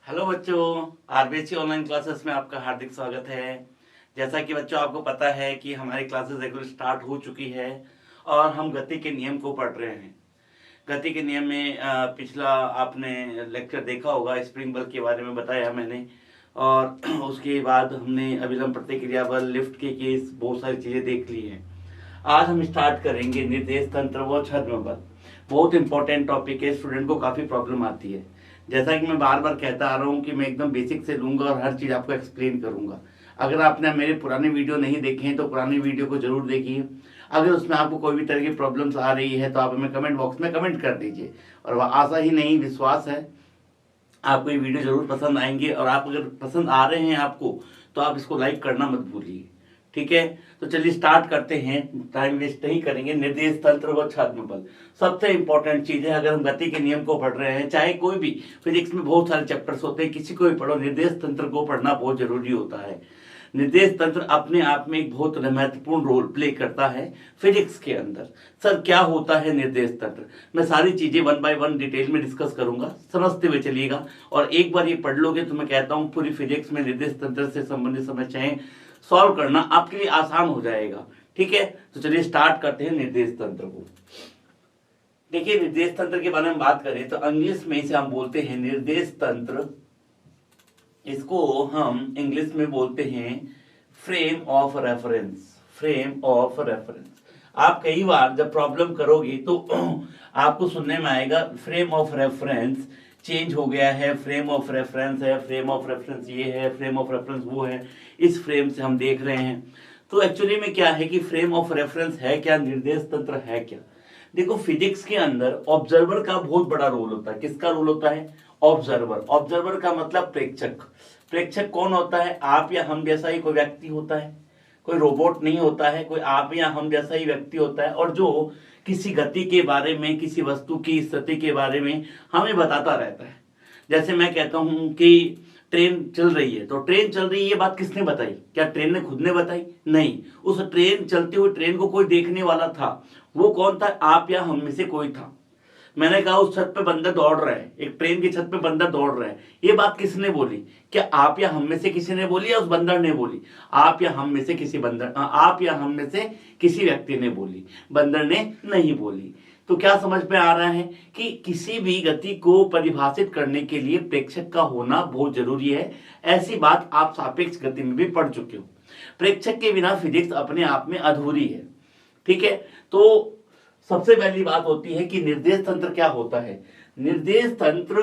Hello बच्चों, RBSC online classes में आपका हार्दिक स्वागत है। जैसा कि बच्चों आपको पता है कि हमारी क्लासेस रेगुलर स्टार्ट हो चुकी है और हम गति के नियम को पढ़ रहे हैं। गति के नियम में पिछला आपने लेक्चर देखा होगा, स्प्रिंग बल के बारे में बताया मैंने। और उसके बाद हमने अभिलंब प्रतिक्रिया बल, लिफ्ट के केस, बहुत सारी चीज़ें देख ली हैं। आज हम स्टार्ट करेंगे निर्देश तंत्र व छद्म बल। बहुत इंपॉर्टेंट टॉपिक है, स्टूडेंट को काफ़ी प्रॉब्लम आती है। जैसा कि मैं बार बार कहता आ रहा हूँ कि मैं एकदम बेसिक से लूंगा और हर चीज़ आपको एक्सप्लेन करूंगा। अगर आपने मेरे पुराने वीडियो नहीं देखे हैं तो पुराने वीडियो को जरूर देखिए। अगर उसमें आपको कोई भी तरह की प्रॉब्लम्स आ रही है तो आप हमें कमेंट बॉक्स में कमेंट कर दीजिए। और आशा ही नहीं, विश्वास है आपको ये वीडियो जरूर पसंद आएंगे। और आप अगर पसंद आ रहे हैं आपको, तो आप इसको लाइक करना मत भूलिए। ठीक है, तो चलिए स्टार्ट करते हैं, टाइम वेस्ट नहीं करेंगे। निर्देश तंत्र व छद्म बल सबसे इंपॉर्टेंट चीज है। अगर हम गति के नियम को पढ़ रहे हैं, चाहे कोई भी, फिजिक्स में बहुत सारे चैप्टर्स होते हैं, किसी को भी पढ़ो, निर्देश तंत्र को पढ़ना बहुत जरूरी होता है। निर्देश तंत्र अपने आप में एक बहुत महत्वपूर्ण रोल प्ले करता है फिजिक्स के अंदर। सर क्या होता है निर्देश तंत्र, मैं सारी चीजें वन बाय वन डिटेल में डिस्कस करूंगा, समझते हुए चलिएगा। और एक बार ये पढ़ लोगे तो मैं कहता हूँ पूरी फिजिक्स में निर्देश तंत्र से संबंधित समस्याएं सॉल्व करना आपके लिए आसान हो जाएगा। ठीक है, तो चलिए स्टार्ट करते हैं निर्देश तंत्र को। देखिए, निर्देश तंत्र के बारे में बात करें तो इंग्लिश में इसे हम बोलते हैं निर्देश तंत्र। इसको हम इंग्लिश में बोलते हैं frame of reference. Frame of reference. आप कई बार जब प्रॉब्लम करोगे तो आपको सुनने में आएगा फ्रेम ऑफ रेफरेंस चेंज हो गया है, फ्रेम ऑफ रेफरेंस है, फ्रेम ऑफ रेफरेंस ये है, फ्रेम ऑफ रेफरेंस वो है, इस फ्रेम से हम देख रहे हैं। तो एक्चुअली में क्या है कि फ्रेम ऑफ रेफरेंस है क्या, निर्देश तंत्र है क्या। देखो, फिजिक्स के अंदर ऑब्जर्वर का बहुत बड़ा रोल होता है। किसका रोल होता है? ऑब्जर्वर। ऑब्जर्वर का मतलब प्रेक्षक। प्रेक्षक कौन होता है? आप या हम जैसा ही कोई व्यक्ति होता है, कोई रोबोट नहीं होता है, कोई आप या हम जैसा ही व्यक्ति होता है, और जो किसी गति के बारे में, किसी वस्तु की स्थिति के बारे में हमें बताता रहता है। जैसे मैं कहता हूं कि ट्रेन चल रही है, तो ट्रेन चल रही है, ये बात किसने बताई? क्या ट्रेन ने खुद ने बताई? नहीं, उस ट्रेन चलती हुई ट्रेन को कोई देखने वाला था। वो कौन था? आप या हम में से कोई था। मैंने कहा उस छत पे बंदर दौड़ रहा है, एक ट्रेन की छत पे बंदर दौड़ रहा है, ये बात किसने बोली? क्या आप या हम में से किसी ने बोली या उस बंदर ने बोली? आप या हम में से किसी आप या हम में से किसी व्यक्ति ने बोली, बंदर ने नहीं बोली। तो क्या समझ में आ रहा है कि किसी भी गति को परिभाषित करने के लिए प्रेक्षक का होना बहुत जरूरी है। ऐसी बात आप सापेक्ष गति में भी पढ़ चुके हो। प्रेक्षक के बिना फिजिक्स अपने आप में अधूरी है। ठीक है, तो सबसे पहली बात होती है कि निर्देश तंत्र क्या होता है। निर्देश तंत्र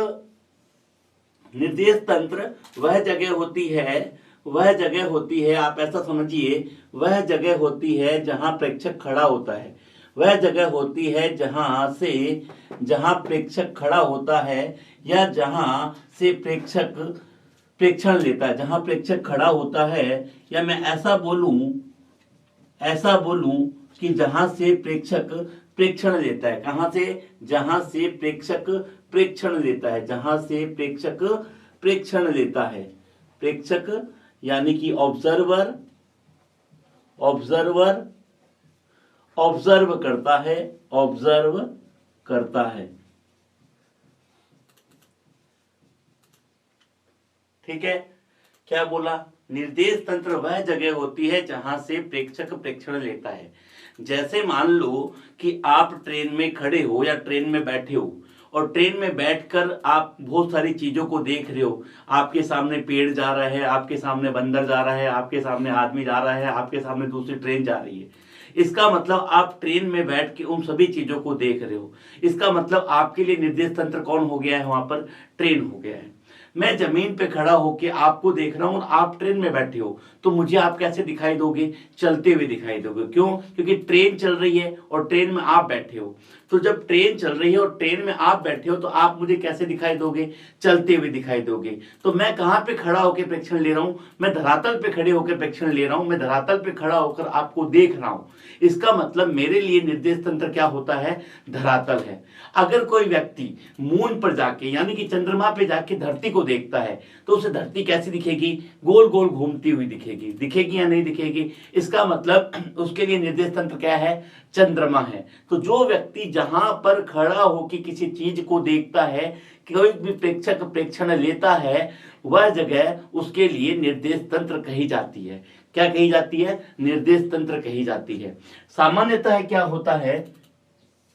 वह जगह होती है, आप ऐसा समझिए, वह जगह होती है जहां प्रेक्षक खड़ा होता है। वह जगह होती है जहां प्रेक्षक खड़ा होता है, या जहां से प्रेक्षक प्रेक्षण लेता है। जहां प्रेक्षक खड़ा होता है, या मैं ऐसा बोलूं कि जहां से प्रेक्षक प्रेक्षण लेता है। कहां से? जहां से प्रेक्षक प्रेक्षण लेता है। जहां से प्रेक्षक प्रेक्षण लेता है। प्रेक्षक यानी कि ऑब्जर्वर ऑब्जर्व करता है। ठीक है, क्या बोला? निर्देश तंत्र वह जगह होती है जहां से प्रेक्षक प्रेक्षण लेता है। जैसे मान लो कि आप ट्रेन में खड़े हो या ट्रेन में बैठे हो, और ट्रेन में बैठकर आप बहुत सारी चीजों को देख रहे हो। आपके सामने पेड़ जा रहा है, आपके सामने बंदर जा रहा है, आपके सामने आदमी जा रहा है, आपके सामने दूसरी ट्रेन जा रही है। इसका मतलब आप ट्रेन में बैठ के उन सभी चीजों को देख रहे हो। इसका मतलब आपके लिए निर्देश तंत्र कौन हो गया है? वहां पर ट्रेन हो गया है। मैं जमीन पे खड़ा होके आपको देख रहा हूं, आप ट्रेन में बैठे हो, तो मुझे आप कैसे दिखाई दोगे? चलते हुए दिखाई दोगे। क्यों? क्योंकि ट्रेन चल रही है और ट्रेन में आप बैठे हो। तो जब ट्रेन चल रही है और ट्रेन में आप बैठे हो, तो आप मुझे कैसे दिखाई दोगे? चलते हुए दिखाई दोगे। तो मैं कहां पे खड़ा होकर प्रेक्षण ले रहा हूं? मैं धरातल पे खड़े होकर प्रेक्षण ले रहा हूं। मैं धरातल पे खड़ा होकर आपको देख रहा हूं। इसका मतलब मेरे लिए निर्देश तंत्र क्या होता है? धरातल है। अगर कोई व्यक्ति मून पर जाके, यानी कि चंद्रमा पे जाके धरती धरती को देखता है तो उसे धरती कैसी दिखेगी, गोल गोल घूमती हुई दिखेगी, दिखेगी या नहीं दिखेगी। इसका मतलब उसके लिए निर्देश तंत्र क्या है, चंद्रमा है। तो जो व्यक्ति जहां पर खड़ा होकर किसी चीज को देखता है, कोई भी प्रेक्षक प्रेक्षण लेता है, वह जगह उसके लिए निर्देश तंत्र कही जाती है। क्या कही जाती है, निर्देश तंत्र कही जाती है। सामान्यतः क्या होता है,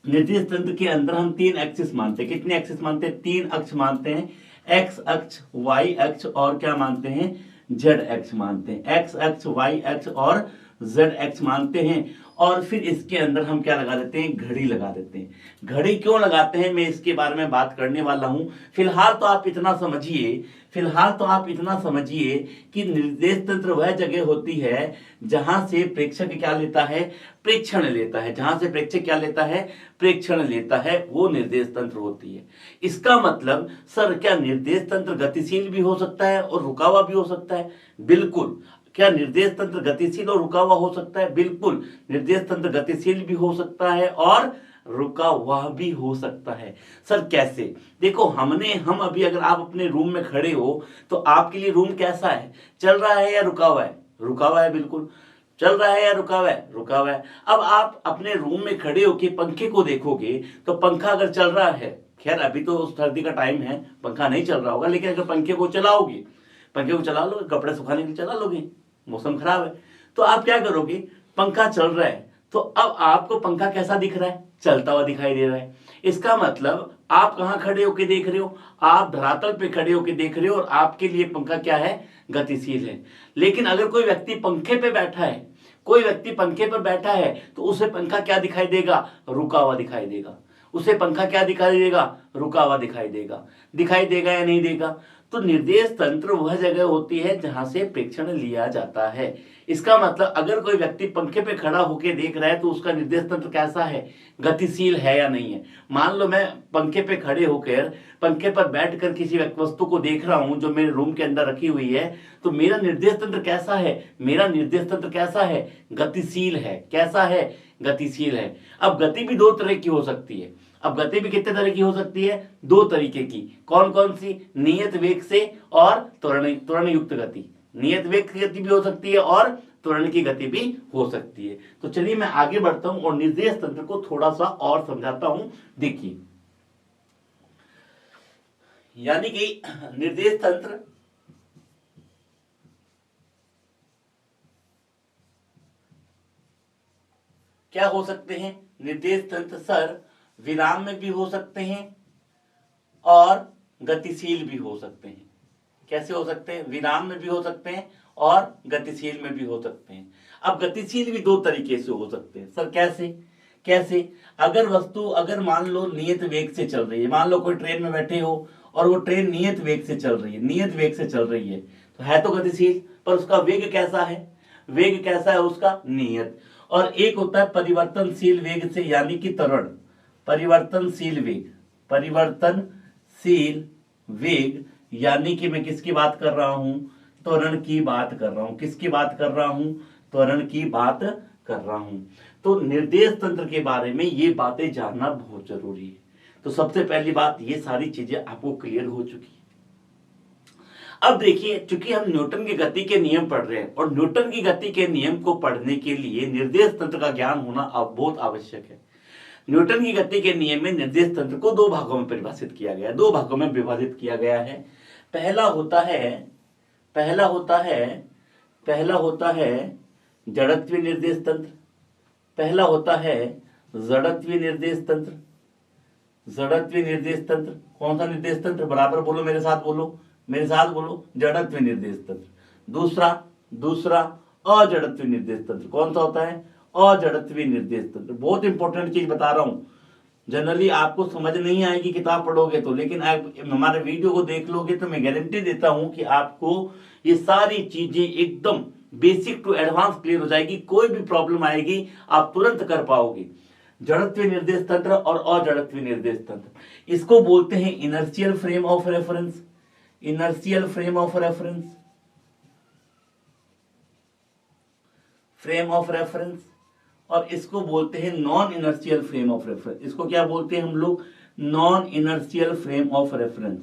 निर्देश तंत्र के अंदर हम 3 एक्सिस मानते हैं। कितने एक्सिस मानते हैं, 3 अक्ष मानते हैं, एक्स अक्ष, वाई अक्ष और क्या मानते हैं, जेड अक्ष मानते हैं। एक्स अक्ष, वाई अक्ष और जेड अक्ष मानते हैं। और फिर इसके अंदर हम क्या लगा देते हैं, घड़ी लगा देते हैं। घड़ी क्यों लगाते हैं, मैं इसके बारे में बात करने वाला हूं। फिलहाल तो आप इतना समझिए कि निर्देश तंत्र वह जगह होती है जहां से प्रेक्षक क्या लेता है, प्रेक्षण लेता है। जहां से प्रेक्षक क्या लेता है, प्रेक्षण लेता है, वो निर्देश तंत्र होती है। इसका मतलब सर क्या निर्देश तंत्र गतिशील भी हो सकता है और रुका हुआ भी हो सकता है? बिल्कुल। क्या निर्देश तंत्र गतिशील और रुका हुआ हो सकता है? बिल्कुल, निर्देश तंत्र गतिशील भी हो सकता है और रुका हुआ भी हो सकता है। सर कैसे? देखो हम अभी अगर आप अपने रूम में खड़े हो तो आपके लिए रूम कैसा है, चल रहा है या रुका हुआ है? रुका हुआ है, बिल्कुल। चल रहा है या रुका हुआ है? रुका हुआ है। अब आप अपने रूम में खड़े होकर पंखे को देखोगे तो पंखा अगर चल रहा है, खैर अभी तो सर्दी का टाइम है, पंखा नहीं चल रहा होगा, लेकिन अगर पंखे को चलाओगे, पंखे को चला लोगे, कपड़े सुखाने के लिए चला लोगे, मौसम खराब है तो आप क्या करोगे, पंखा चल रहा है तो अब आपको पंखा कैसा दिख रहा है, चलता हुआ दिखाई दे रहा है। इसका मतलब आप कहां खड़े होकर देख रहे हो, आप धरातल पे खड़े होकर देख रहे हो और आपके लिए पंखा क्या है, गतिशील है। लेकिन अगर कोई व्यक्ति पंखे पे बैठा है, कोई व्यक्ति पंखे पर बैठा है तो उसे पंखा क्या दिखाई देगा, रुका हुआ दिखाई देगा। उसे पंखा क्या दिखाई देगा, रुका हुआ दिखाई देगा। दिखाई देगा या नहीं देगा? तो निर्देश तंत्र वह जगह होती है जहां से प्रेक्षण लिया जाता है। इसका मतलब अगर कोई व्यक्ति पंखे पे खड़ा होकर देख रहा है तो उसका निर्देश तंत्र कैसा है, गतिशील है या नहीं है। मान लो मैं पंखे पे खड़े होकर, पंखे पर बैठकर किसी वस्तु को देख रहा हूं जो मेरे रूम के अंदर रखी हुई है, तो मेरा निर्देश तंत्र कैसा है, मेरा निर्देश तंत्र कैसा है, गतिशील है। कैसा है, गतिशील है। अब गति भी 2 तरह की हो सकती है। अब गति भी कितने तरह की हो सकती है, 2 तरीके की। कौन कौन सी, नियत वेग से और त्वरण युक्त गति। नियत वेग की गति भी हो सकती है और त्वरण की गति भी हो सकती है। तो चलिए मैं आगे बढ़ता हूं और निर्देश तंत्र को थोड़ा सा और समझाता हूं। देखिए, यानी कि निर्देश तंत्र क्या हो सकते हैं, निर्देश तंत्र सर विराम में भी हो सकते हैं और गतिशील भी हो सकते हैं। कैसे हो सकते हैं, विराम में भी हो सकते हैं और गतिशील में भी हो सकते हैं। अब गतिशील भी 2 तरीके से हो सकते हैं। सर कैसे? कैसे? अगर वस्तु, अगर मान लो नियत वेग से चल रही है, मान लो कोई ट्रेन में बैठे हो और वो ट्रेन नियत वेग से चल रही है, नियत वेग से चल रही है, तो है तो गतिशील, पर उसका वेग कैसा है, वेग कैसा है उसका, नियत। और एक होता है परिवर्तनशील वेग से, यानी कि त्वरण। परिवर्तनशील वेग, परिवर्तनशील वेग यानी कि मैं किसकी बात कर रहा हूं, त्वरण की बात कर रहा हूं। किसकी बात कर रहा हूं, त्वरण की बात कर रहा हूं। तो निर्देश तंत्र के बारे में ये बातें जानना बहुत जरूरी है। तो सबसे पहली बात, ये सारी चीजें आपको क्लियर हो चुकी है। अब देखिए, चूंकि हम न्यूटन की गति के नियम पढ़ रहे हैं और न्यूटन की गति के नियम को पढ़ने के लिए निर्देश तंत्र का ज्ञान होना अब बहुत आवश्यक है। न्यूटन की गति के नियम में निर्देश तंत्र को 2 भागों में परिभाषित किया गया है, 2 भागों में विभाजित किया गया है। पहला होता है जड़त्वीय निर्देश तंत्र, पहला होता है जड़त्वीय निर्देश तंत्र। जड़त्वीय निर्देश तंत्र, कौन सा निर्देश तंत्र, बराबर बोलो, मेरे साथ बोलो, मेरे साथ बोलो, जड़त्वीय निर्देश तंत्र। दूसरा अजड़त्वीय निर्देश तंत्र। कौन सा होता है, अजड़त्वीय निर्देश तंत्र। बहुत इंपॉर्टेंट चीज बता रहा हूं, जनरली आपको समझ नहीं आएगी किताब पढ़ोगे तो, लेकिन आप हमारे वीडियो को देख लोगे तो मैं गारंटी देता हूं कि आपको ये सारी चीजें एकदम बेसिक टू एडवांस क्लियर हो जाएगी। कोई भी प्रॉब्लम आएगी आप तुरंत कर पाओगे। जड़त्वीय निर्देश तंत्र और अजड़त्वीय निर्देश तंत्र, इसको बोलते हैं inertial frame of reference. Inertial frame of reference, frame of reference. और इसको बोलते हैं non inertial frame of reference. इसको क्या बोलते हैं हम लोग, non inertial frame of reference.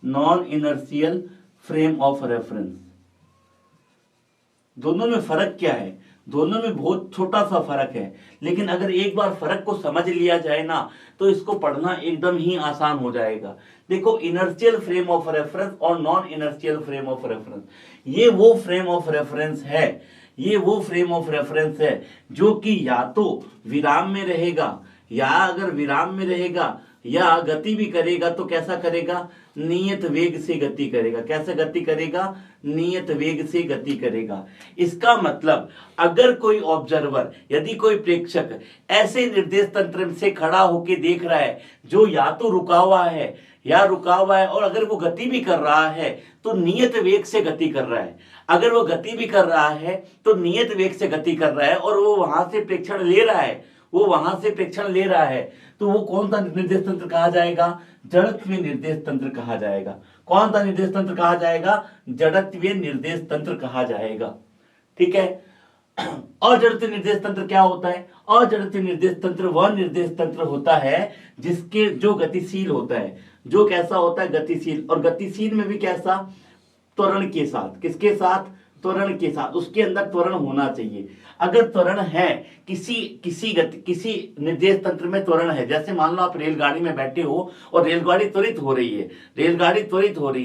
Non inertial frame of reference. दोनों में फर्क क्या है? दोनों में बहुत छोटा सा फर्क है, लेकिन अगर एक बार फर्क को समझ लिया जाए ना तो इसको पढ़ना एकदम ही आसान हो जाएगा। देखो, इनर्शियल फ्रेम ऑफ रेफरेंस और non inertial frame of reference, ये वो फ्रेम ऑफ रेफरेंस है, ये वो फ्रेम ऑफ रेफरेंस है जो कि या तो विराम में रहेगा, या अगर विराम में रहेगा या गति भी करेगा तो कैसा करेगा? नियत वेग से गति करेगा। कैसे गति करेगा? नियत वेग से गति करेगा। इसका मतलब अगर कोई ऑब्जर्वर, यदि कोई प्रेक्षक ऐसे निर्देश तंत्र से खड़ा होकर देख रहा है जो या तो रुका हुआ है और अगर वो गति भी कर रहा है तो नियत वेग से गति कर रहा है, अगर वो गति भी कर रहा है तो नियत वेग से गति कर रहा है, और वो वहां से प्रेक्षण ले रहा है, तो वो कौन सा निर्देश तंत्र कहा जाएगा? जड़त्वीय निर्देश तंत्र कहा जाएगा। कौन सा निर्देश तंत्र कहा जाएगा? जड़त्वीय निर्देश तंत्र कहा जाएगा। ठीक है। अजड़त्वीय निर्देश तंत्र क्या होता है? अजड़त्वीय निर्देश तंत्र वह निर्देश तंत्र होता है जिसके जो गतिशील होता है, जो कैसा होता है? गतिशील। और गतिशील में भी कैसा? त्वरण के साथ। किसके साथ? त्वरण के साथ। उसके अंदर त्वरण होना चाहिए। अगर त्वरण है, किसी निर्देश तंत्र में त्वरण है, जैसे मान लो आप रेलगाड़ी में बैठे हो और रेलगाड़ी त्वरित हो रही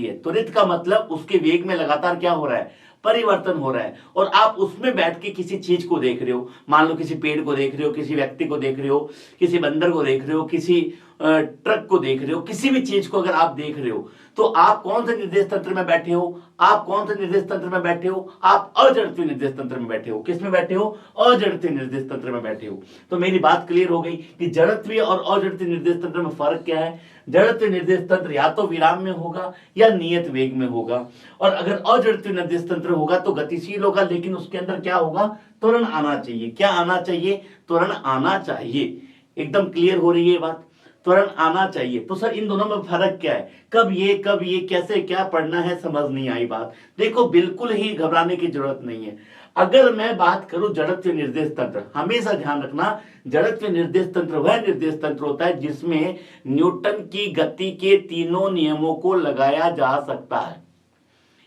है, त्वरित का मतलब उसके वेग में लगातार क्या हो रहा है? परिवर्तन हो रहा है, और आप उसमें बैठ के किसी चीज को देख रहे हो, मान लो किसी पेड़ को देख रहे हो, किसी व्यक्ति को देख रहे हो, किसी बंदर को देख रहे हो, किसी ट्रक को देख रहे हो, किसी भी चीज को अगर आप देख रहे हो, तो आप कौन से निर्देश तंत्र में बैठे हो? आप कौन से निर्देश तंत्र में बैठे हो? आप अजड़त्वीय निर्देश तंत्र में बैठे हो। किस में बैठे हो? अजड़त्वीय निर्देश तंत्र में बैठे हो। तो मेरी बात क्लियर हो गई कि जड़त्वीय और अजड़त्वीय निर्देश तंत्र में फर्क क्या है। जड़त्वीय निर्देश तंत्र या तो विराम में होगा या नियत वेग में होगा, और अगर अजड़त्वीय निर्देश तंत्र होगा तो गतिशील होगा, लेकिन उसके अंदर क्या होगा? त्वरण आना चाहिए। क्या आना चाहिए? त्वरण आना चाहिए। एकदम क्लियर हो रही है बात? त्वरण आना चाहिए। तो सर इन दोनों में फर्क क्या है? कब ये कैसे क्या पढ़ना है? समझ नहीं आई बात। देखो, बिल्कुल ही घबराने की जरूरत नहीं है। अगर मैं बात करूं जड़त्वीय निर्देश तंत्र, हमेशा ध्यान रखना, जड़त्वीय निर्देश तंत्र वह निर्देश तंत्र होता है जिसमें न्यूटन की गति के तीनों नियमों को लगाया जा सकता है।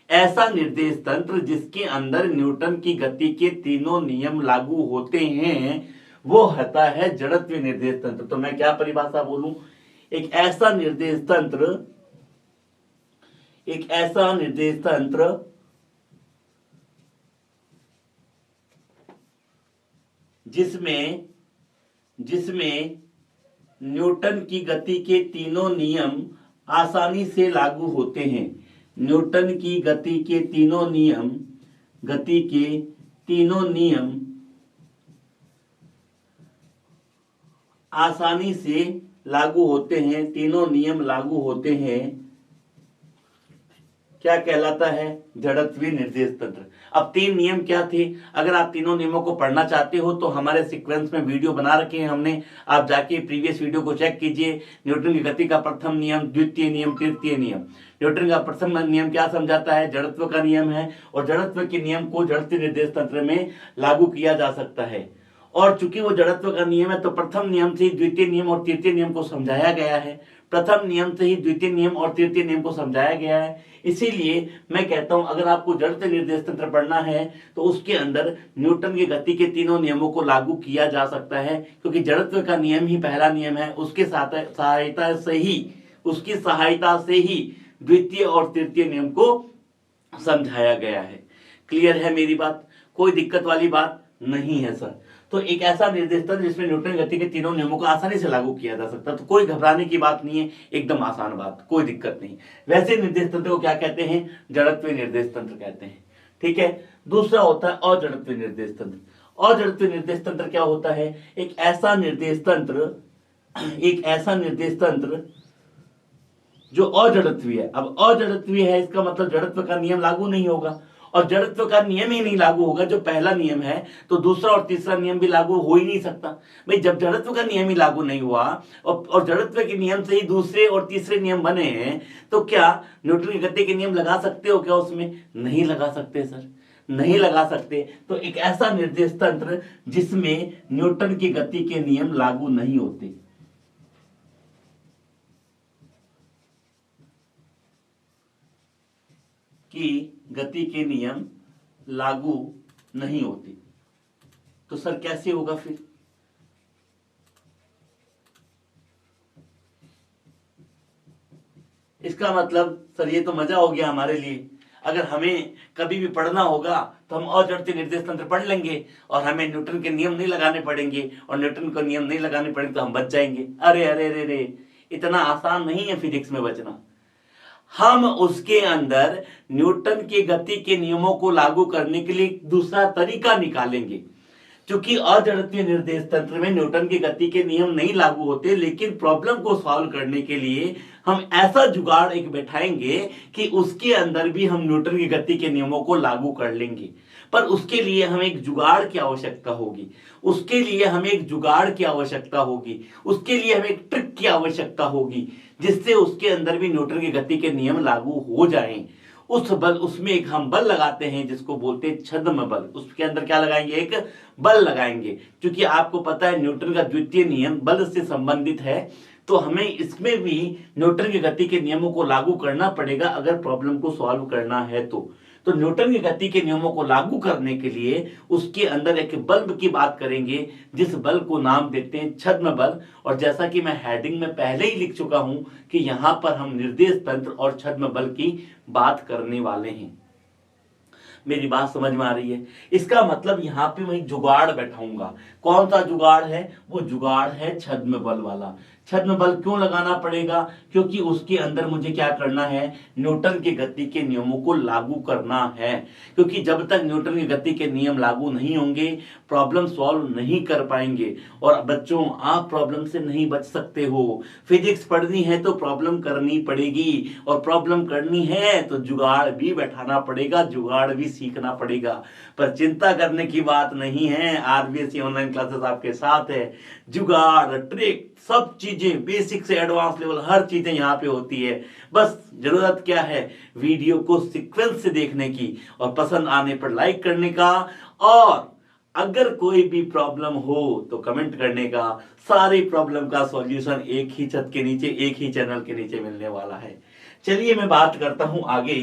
ऐसा निर्देश तंत्र जिसके अंदर न्यूटन की गति के तीनों नियम लागू होते हैं वो होता है जड़त्वीय निर्देश तंत्र। तो मैं क्या परिभाषा बोलूं? एक ऐसा निर्देश तंत्र जिसमें न्यूटन की गति के तीनों नियम आसानी से लागू होते हैं। न्यूटन की गति के तीनों नियम आसानी से लागू होते हैं, तीनों नियम लागू होते हैं, क्या कहलाता है? जड़त्वीय निर्देश तंत्र। अब तीन नियम क्या थे? अगर आप तीनों नियमों को पढ़ना चाहते हो तो हमारे सीक्वेंस में वीडियो बना रखे हैं हमने, आप जाके प्रीवियस वीडियो को चेक कीजिए। न्यूटन की गति का प्रथम नियम, द्वितीय नियम, तृतीय नियम। न्यूटन का प्रथम नियम क्या समझाता है? जड़त्व का नियम है, और जड़त्व के नियम को जड़त्वीय निर्देश तंत्र में लागू किया जा सकता है। और चूंकि वो जड़त्व का नियम है तो प्रथम नियम से ही द्वितीय नियम और तृतीय नियम को समझाया गया है। प्रथम नियम से ही द्वितीय नियम और तृतीय नियम को समझाया गया है। इसीलिए मैं कहता हूं अगर आपको जड़त्वीय निर्देश तंत्र पढ़ना है तो उसके अंदर न्यूटन की गति के तीनों नियमों को लागू किया जा सकता है, क्योंकि जड़त्व का नियम ही पहला नियम है। उसकी सहायता से ही द्वितीय और तृतीय नियम को समझाया गया है। क्लियर है मेरी बात? कोई दिक्कत वाली बात नहीं है सर। तो एक ऐसा निर्देश तंत्र जिसमें न्यूटन गति के तीनों नियमों को आसानी से लागू किया जा सकता है, तो कोई घबराने की बात नहीं है, एकदम आसान बात, कोई दिक्कत नहीं। वैसे निर्देश तंत्र को क्या कहते हैं? जड़त्वीय निर्देश तंत्र कहते हैं। ठीक है। दूसरा होता है अजड़त्वीय निर्देश तंत्र। अजड़त्वीय निर्देश तंत्र क्या होता है? एक ऐसा निर्देश तंत्र जो अजड़त्वीय है। अब अजड़त्वीय है, इसका मतलब जड़त्व का नियम लागू नहीं होगा, और जड़त्व का नियम ही नहीं लागू होगा जो पहला नियम है, तो दूसरा और तीसरा नियम भी लागू हो ही नहीं सकता। भाई जब जड़त्व का नियम ही लागू नहीं हुआ और जड़त्व के नियम से ही दूसरे और तीसरे नियम बने हैं, तो क्या न्यूटन की गति के नियम लगा सकते हो क्या उसमें? नहीं लगा सकते सर, नहीं लगा सकते। तो एक ऐसा निर्देश तंत्र जिसमें न्यूटन की गति के नियम लागू नहीं होते। कि गति के नियम लागू नहीं होते। तो सर कैसे होगा फिर? इसका मतलब सर ये तो मजा हो गया हमारे लिए। अगर हमें कभी भी पढ़ना होगा तो हम अजड़ते निर्देश तंत्र पढ़ लेंगे और हमें न्यूटन के नियम नहीं लगाने पड़ेंगे, और न्यूटन को नियम नहीं लगाने पड़ेंगे तो हम बच जाएंगे। अरे अरे अरे अरे, इतना आसान नहीं है फिजिक्स में बचना। हम उसके अंदर न्यूटन के गति के नियमों को लागू करने के लिए दूसरा तरीका निकालेंगे। क्योंकि अजड़त्वीय निर्देश तंत्र में न्यूटन की गति के नियम नहीं लागू होते, लेकिन प्रॉब्लम को सॉल्व करने के लिए हम ऐसा जुगाड़ एक बैठाएंगे कि उसके अंदर भी हम न्यूटन की गति के नियमों को लागू कर लेंगे। पर उसके लिए हमें एक जुगाड़ की आवश्यकता होगी, उसके लिए हमें एक जुगाड़ की आवश्यकता होगी, उसके लिए हमें एक ट्रिक की आवश्यकता होगी, जिससे उसके अंदर भी न्यूटन की गति के नियम लागू हो जाएं। उस बल, उसमें एक हम बल लगाते हैं जिसको बोलते हैं छद्म बल। उसके अंदर क्या लगाएंगे? एक बल लगाएंगे। क्योंकि आपको पता है न्यूटन का द्वितीय नियम बल से संबंधित है, तो हमें इसमें भी न्यूटन की गति के नियमों को लागू करना पड़ेगा अगर प्रॉब्लम को सॉल्व करना है तो न्यूटन की गति के नियमों को लागू करने के लिए उसके अंदर एक बल्ब की बात करेंगे, जिस बल को नाम देते हैं छद्म बल। और जैसा कि मैं हेडिंग में पहले ही लिख चुका हूं कि यहां पर हम निर्देश तंत्र और छद्म बल की बात करने वाले हैं। मेरी बात समझ में आ रही है? इसका मतलब यहां पे मैं जुगाड़ बैठाऊंगा। कौन सा जुगाड़ है? वो जुगाड़ है छद्म बल वाला। छद्म बल क्यों लगाना पड़ेगा? क्योंकि उसके अंदर मुझे क्या करना है? न्यूटन की गति के नियमों को लागू करना है। क्योंकि जब तक न्यूटन की गति के नियम लागू नहीं होंगे प्रॉब्लम सॉल्व नहीं कर पाएंगे। और बच्चों, आप प्रॉब्लम से नहीं बच सकते हो। फिजिक्स पढ़नी है तो प्रॉब्लम करनी पड़ेगी, और प्रॉब्लम करनी है तो जुगाड़ भी बैठाना पड़ेगा, जुगाड़ भी सीखना पड़ेगा। पर चिंता करने की बात नहीं है, आरबीएसई ऑनलाइन क्लासेस आपके साथ है। जुगाड़, ट्रिक, सब चीजें बेसिक से एडवांस लेवल हर चीजें यहाँ पे होती है। बस जरूरत क्या है? वीडियो को सीक्वेंस से देखने की और पसंद आने पर लाइक करने का, और अगर कोई भी प्रॉब्लम हो तो कमेंट करने का। सारी प्रॉब्लम का सॉल्यूशन एक ही छत के नीचे, एक ही चैनल के नीचे मिलने वाला है। चलिए मैं बात करता हूं आगे।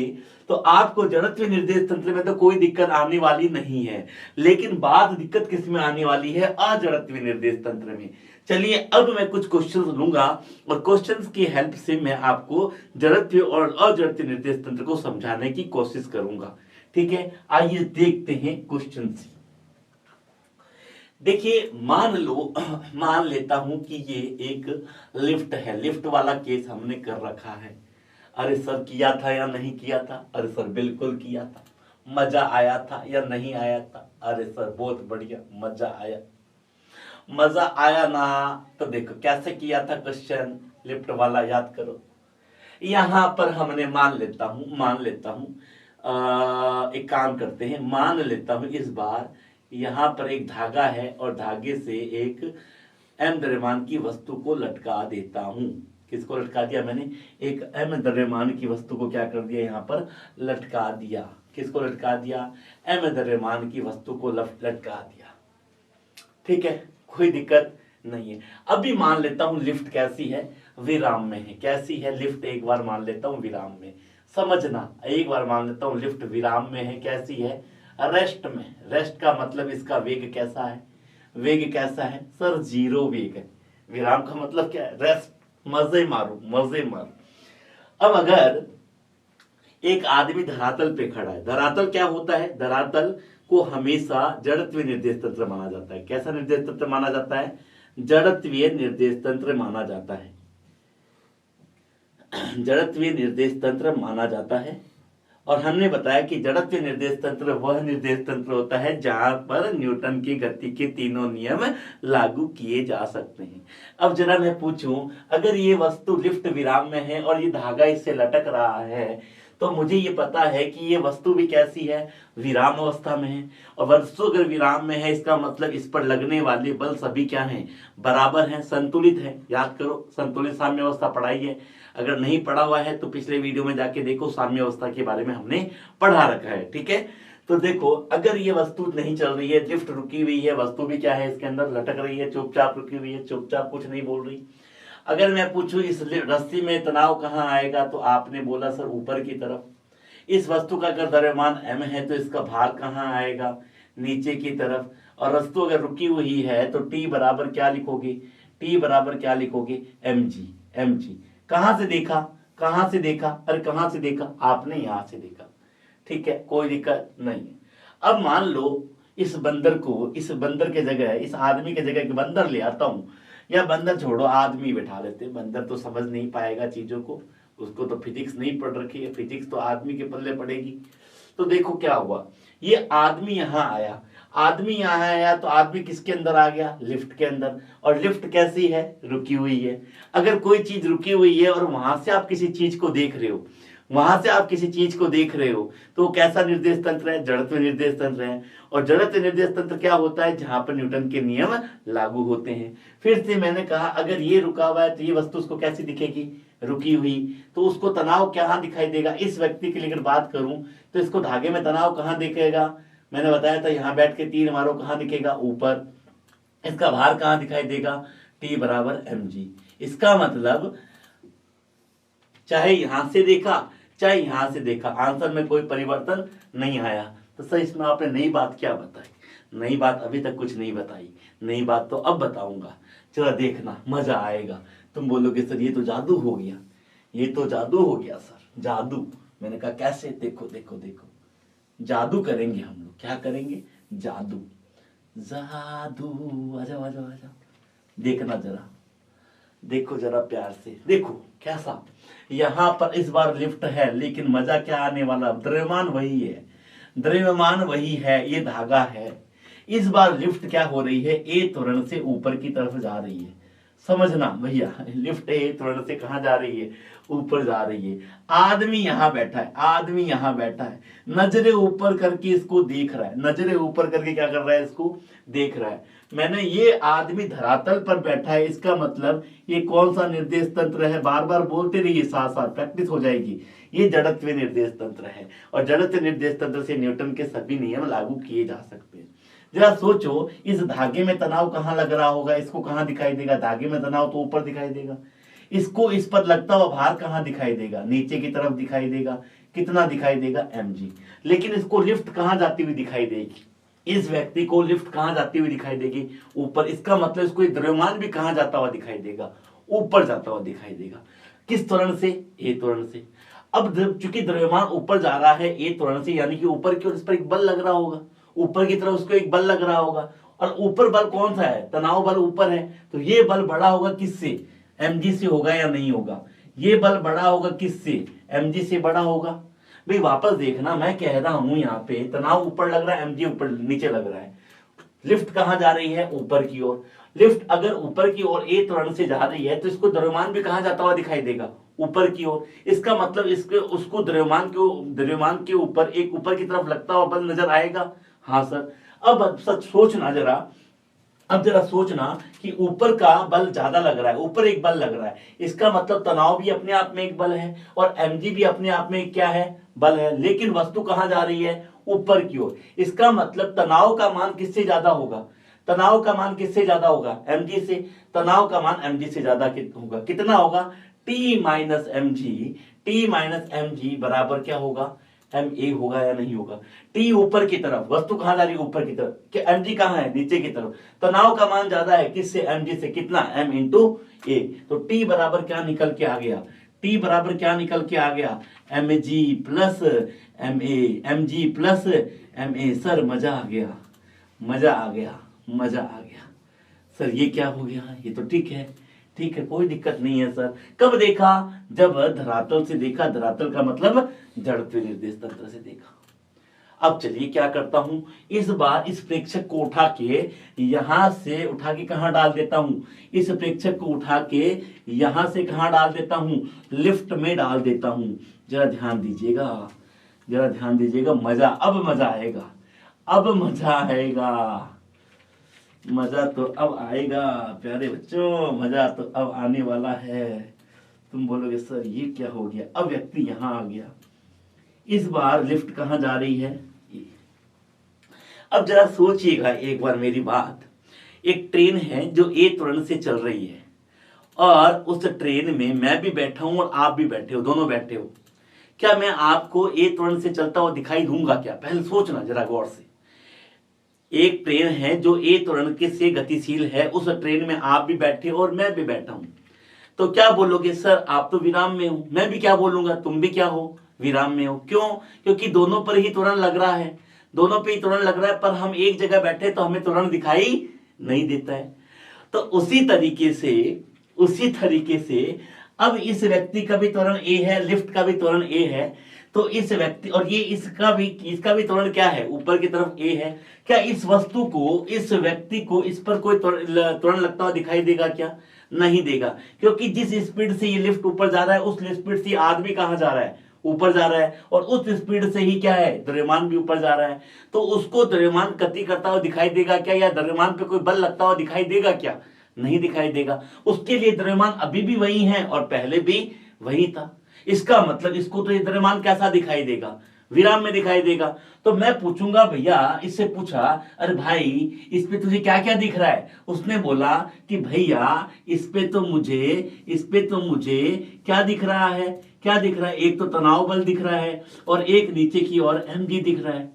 तो आपको जड़त्वीय निर्देश तंत्र में तो कोई दिक्कत आने वाली नहीं है, लेकिन बात दिक्कत किस में आने वाली है? अजड़त्वीय निर्देश तंत्र में। चलिए अब मैं कुछ क्वेश्चंस लूंगा और क्वेश्चंस की हेल्प से मैं आपको जड़त्वीय और अजड़त्वीय निर्देश तंत्र को समझाने की कोशिश करूंगा। ठीक है, आइए देखते हैं क्वेश्चन। देखिए, मान लेता हूं कि ये एक लिफ्ट है। लिफ्ट वाला केस हमने कर रखा है। अरे सर किया था या नहीं किया था? अरे सर बिल्कुल किया था। मजा आया था या नहीं आया था? अरे सर बहुत बढ़िया, मजा आया। मजा आया ना? तो देखो कैसे किया था क्वेश्चन लिफ्ट वाला, याद करो। यहां पर हमने मान लेता हूं एक काम करते हैं, मान लेता हूं इस बार यहां पर एक धागा है और धागे से एक m द्रव्यमान की वस्तु को लटका देता हूं। किसको लटका दिया मैंने? एक m द्रव्यमान की वस्तु को क्या कर दिया? यहां पर लटका दिया। किसको लटका दिया? m द्रव्यमान की वस्तु को लटका दिया। ठीक है, कोई दिक्कत नहीं है। अभी मान लेता हूं लिफ्ट कैसी है? विराम में है। कैसी है लिफ्ट? एक बार मान लेता हूं विराम में। समझना, एक बार मान लेता हूं लिफ्ट विराम में है। कैसी है? रेस्ट में। रेस्ट का मतलब इसका वेग कैसा है? वेग कैसा है सर? 0 वेग है। विराम का मतलब क्या है? रेस्ट, मजे मारो, मजे मारो। अब अगर एक आदमी धरातल पे खड़ा है, धरातल क्या होता है? धरातल को हमेशा जड़त्वीय निर्देश तंत्र माना जाता है। कैसा निर्देश तंत्र माना जाता है? जड़त्वीय निर्देश तंत्र माना जाता है। जड़त्वीय निर्देश तंत्र माना जाता है। और हमने बताया कि जड़त्वीय निर्देश तंत्र वह निर्देश तंत्र होता है जहां पर न्यूटन की गति के तीनों नियम लागू किए जा सकते हैं। अब जरा मैं पूछूं, अगर ये वस्तु लिफ्ट विराम में है और ये धागा इससे लटक रहा है, तो मुझे ये पता है कि ये वस्तु भी कैसी है? विराम अवस्था में है। और वस्तु अगर विराम में है इसका मतलब इस पर लगने वाले बल सभी क्या हैं? बराबर हैं, संतुलित हैं। याद करो, संतुलित साम्य अवस्था पढ़ाई है। अगर नहीं पढ़ा हुआ है तो पिछले वीडियो में जाके देखो, साम्य अवस्था के बारे में हमने पढ़ा रखा है। ठीक है, तो देखो अगर ये वस्तु नहीं चल रही है, लिफ्ट रुकी हुई है, वस्तु भी क्या है इसके अंदर? लटक रही है, चुपचाप रुकी हुई है, चुपचाप कुछ नहीं बोल रही। अगर मैं पूछूं इस रस्सी में तनाव कहाँ आएगा, तो आपने बोला सर ऊपर की तरफ। इस वस्तु का अगर द्रव्यमान m है तो इसका भार कहाँ आएगा, नीचे की तरफ। और वस्तु अगर रुकी हुई है तो t बराबर क्या लिखोगे, t बराबर क्या लिखोगे, mg। mg कहां से देखा, कहां से देखा, अरे कहां से देखा, आपने यहां से देखा, ठीक है, कोई दिक्कत नहीं है। अब मान लो इस बंदर को, इस बंदर के जगह, इस आदमी के जगह बंदर ले आता हूं, या बंदर छोड़ो आदमी बैठा लेते, बंदर तो समझ नहीं पाएगा चीजों को, उसको तो फिजिक्स नहीं पढ़ रखी है, फिजिक्स तो आदमी के पल्ले पड़ेगी। तो देखो क्या हुआ, ये आदमी यहां आया, आदमी यहां आया तो आदमी किसके अंदर आ गया, लिफ्ट के अंदर। और लिफ्ट कैसी है, रुकी हुई है। अगर कोई चीज रुकी हुई है और वहां से आप किसी चीज को देख रहे हो, वहां से आप किसी चीज को देख रहे हो, तो कैसा निर्देश तंत्र है, जड़त्व निर्देश तंत्र है। और जड़त्व निर्देश तंत्र क्या होता है, जहां पर न्यूटन के नियम लागू होते हैं। फिर से मैंने कहा अगर ये रुका हुआ है तो ये वस्तु उसको कैसी दिखेगी, रुकी हुई। तो उसको तनाव कहाँ दिखाई देगा, इस व्यक्ति के लिए अगर बात करूं तो इसको धागे में तनाव कहाँ दिखेगा, मैंने बताया था यहां बैठ के तीर मारो, कहाँ दिखेगा, ऊपर। इसका भार कहाँ दिखाई देगा, T बराबर mg। इसका मतलब चाहे यहां से देखा चाहे यहां से देखा, आंसर में कोई परिवर्तन नहीं आया। तो सर इसमें आपने नई बात क्या बताई, नई बात अभी तक कुछ नहीं बताई, नई बात तो अब बताऊंगा, चलो देखना मजा आएगा। तुम बोलोगे सर ये तो जादू हो गया, ये तो जादू हो गया सर, जादू। मैंने कहा कैसे, देखो देखो देखो, जादू करेंगे हम लोग, क्या करेंगे, जादू, जादू। आजाओ आजाओ आजाओ, देखना जरा, देखो जरा प्यार से, देखो कैसा। यहां पर इस बार लिफ्ट है, लेकिन मजा क्या आने वाला, द्रव्यमान वही है, द्रव्यमान वही है, ये धागा है। इस बार लिफ्ट क्या हो रही है, ए त्वरण से ऊपर की तरफ जा रही है। समझना भैया, लिफ्ट ए त्वरण से कहां जा रही है, ऊपर जा रही है। आदमी यहां बैठा है, आदमी यहां बैठा है, नजरे ऊपर करके इसको देख रहा है, नजरे ऊपर करके क्या कर रहा है, इसको देख रहा है। मैंने ये आदमी धरातल पर बैठा है, इसका मतलब ये कौन सा निर्देश तंत्र है, बार बार बोलते रहिए, साथ साथ प्रैक्टिस हो जाएगी। ये जड़त्व निर्देश तंत्र है, और जड़त्व निर्देश तंत्र से न्यूटन के सभी नियम लागू किए जा सकते हैं। जरा सोचो, इस धागे में तनाव कहां लग रहा होगा, इसको कहां दिखाई देगा, धागे में तनाव तो ऊपर दिखाई देगा। इसको इस पर लगता हुआ भार कहां दिखाई देगा, नीचे की तरफ दिखाई देगा। कितना दिखाई देगा, mg। लेकिन इसको लिफ्ट कहां जाती हुई दिखाई देगी, इस व्यक्ति को लिफ्ट कहां जाती हुई दिखाई देगी, ऊपर। इसका मतलब इसको द्रव्यमान भी कहां जाता हुआ दिखाई देगा, ऊपर जाता हुआ दिखाई देगा। किस त्वरण से, ए त्वरण से। अब चूंकि द्रव्यमान ऊपर जा रहा है ए त्वरण से, यानी कि ऊपर की ओर इस पर एक बल लग रहा होगा, ऊपर की तरफ उसको एक बल लग रहा होगा। और ऊपर बल कौन सा है, तनाव बल ऊपर है, तो ये बल बड़ा होगा किससे, mg से होगा या नहीं होगा, ये बल बड़ा होगा किससे, mg से बड़ा होगा। भाई वापस देखना, मैं कह रहा हूं यहाँ पे तनाव ऊपर लग रहा है, mg ऊपर नीचे लग रहा है। लिफ्ट कहां जा रही है, ऊपर की ओर। लिफ्ट अगर ऊपर की ओर ए त्वरण से जा रही है तो इसको द्रव्यमान भी कहां जाता हुआ दिखाई देगा, ऊपर की ओर। इसका मतलब इसके उसको द्रव्यमान के ऊपर एक ऊपर की तरफ लगता हुआ बल नजर आएगा। हाँ सर। अब सच सोचना जरा, अब जरा सोचना कि ऊपर का बल ज्यादा लग रहा है, ऊपर एक बल लग रहा है, इसका मतलब तनाव भी अपने आप में एक बल है और mg भी अपने आप में एक क्या है, बल है। लेकिन वस्तु कहां जा रही है, ऊपर की ओर। इसका मतलब तनाव का मान किससे ज्यादा होगा, तनाव का मान किससे ज्यादा होगा, mg से। तनाव का मान mg से ज्यादा होगा, कितना होगा, T माइनस mg बराबर क्या होगा, ma होगा या नहीं होगा। T ऊपर की तरफ, वस्तु कहां जा रही है, ऊपर की तरफ, कि mg कहां है, नीचे की तरफ। तनाव का मान ज्यादा है किससे, mg से, कितना, m इंटू a। तो T बराबर क्या निकल के आ गया, T बराबर क्या निकल के आ गया, mg plus ma, mg plus ma। Sir मजा आ गया, मजा आ गया, मजा आ गया। सर ये क्या हो गया, ये तो ठीक है, ठीक है, कोई दिक्कत नहीं है सर। कब देखा, जब धरातल से देखा, धरातल का मतलब जड़त्व निर्देश तंत्र से देखा। अब चलिए क्या करता हूं, इस बार इस प्रेक्षक को उठा के यहां से उठा के कहां डाल देता हूं, इस प्रेक्षक को उठा के यहां से कहां डाल देता हूं, लिफ्ट में डाल देता हूं। जरा ध्यान दीजिएगा, जरा ध्यान दीजिएगा, मजा, अब मजा आएगा, अब मजा आएगा, मजा तो अब आएगा प्यारे बच्चों, मजा तो अब आने वाला है। तुम बोलोगे सर ये क्या हो गया, अब व्यक्ति यहां आ गया, इस बार लिफ्ट कहां जा रही है। अब जरा सोचिएगा एक बार मेरी बात, एक ट्रेन है जो ए त्वरण से चल रही है और उस ट्रेन में मैं भी बैठा हूं और आप भी बैठे हो, दोनों बैठे हो। क्या मैं आपको ए त्वरण से चलता हुआ दिखाई दूंगा क्या? पहले सोचना जरा गौर से। एक ट्रेन है जो ए त्वरण के से गतिशील है, उस ट्रेन में आप भी बैठे और मैं भी बैठा हूं, तो क्या बोलोगे? सर आप तो विराम में हो। मैं भी क्या बोलूंगा? तुम भी क्या हो? विराम में हो। क्यों? क्योंकि दोनों पर ही त्वरण लग रहा है, दोनों पे ही त्वरण लग रहा है, पर हम एक जगह बैठे तो हमें त्वरण दिखाई नहीं देता है। तो उसी तरीके से अब इस व्यक्ति का भी त्वरण ए है, लिफ्ट का भी त्वरण ए है, तो इस व्यक्ति और ये इसका भी त्वरण क्या है? ऊपर की तरफ ए है। क्या इस वस्तु को, इस व्यक्ति को इस पर कोई त्वरण लगता हुआ दिखाई देगा क्या? नहीं देगा, क्योंकि जिस स्पीड से ये लिफ्ट ऊपर जा रहा है उस स्पीड से आदमी कहां जा रहा है? ऊपर जा रहा है, और उस स्पीड से ही क्या है? द्रव्यमान भी ऊपर जा रहा है। तो उसको द्रव्यमान गति करता हुआ दिखाई देगा क्या, या द्रव्यमान पे कोई बल लगता हुआ दिखाई देगा क्या? नहीं दिखाई देगा। उसके लिए द्रव्यमान अभी भी वही है और पहले भी वही था। इसका मतलब इसको तो ये द्रव्यमान कैसा दिखाई देगा? विराम में दिखाई देगा। तो मैं पूछूंगा, भैया इससे पूछा, अरे भाई इस पे तुझे क्या क्या दिख रहा है? उसने बोला कि भैया इस पे तो मुझे क्या दिख रहा है? क्या दिख रहा है? एक तो तनाव बल दिख रहा है और एक नीचे की ओर mg दिख रहा है।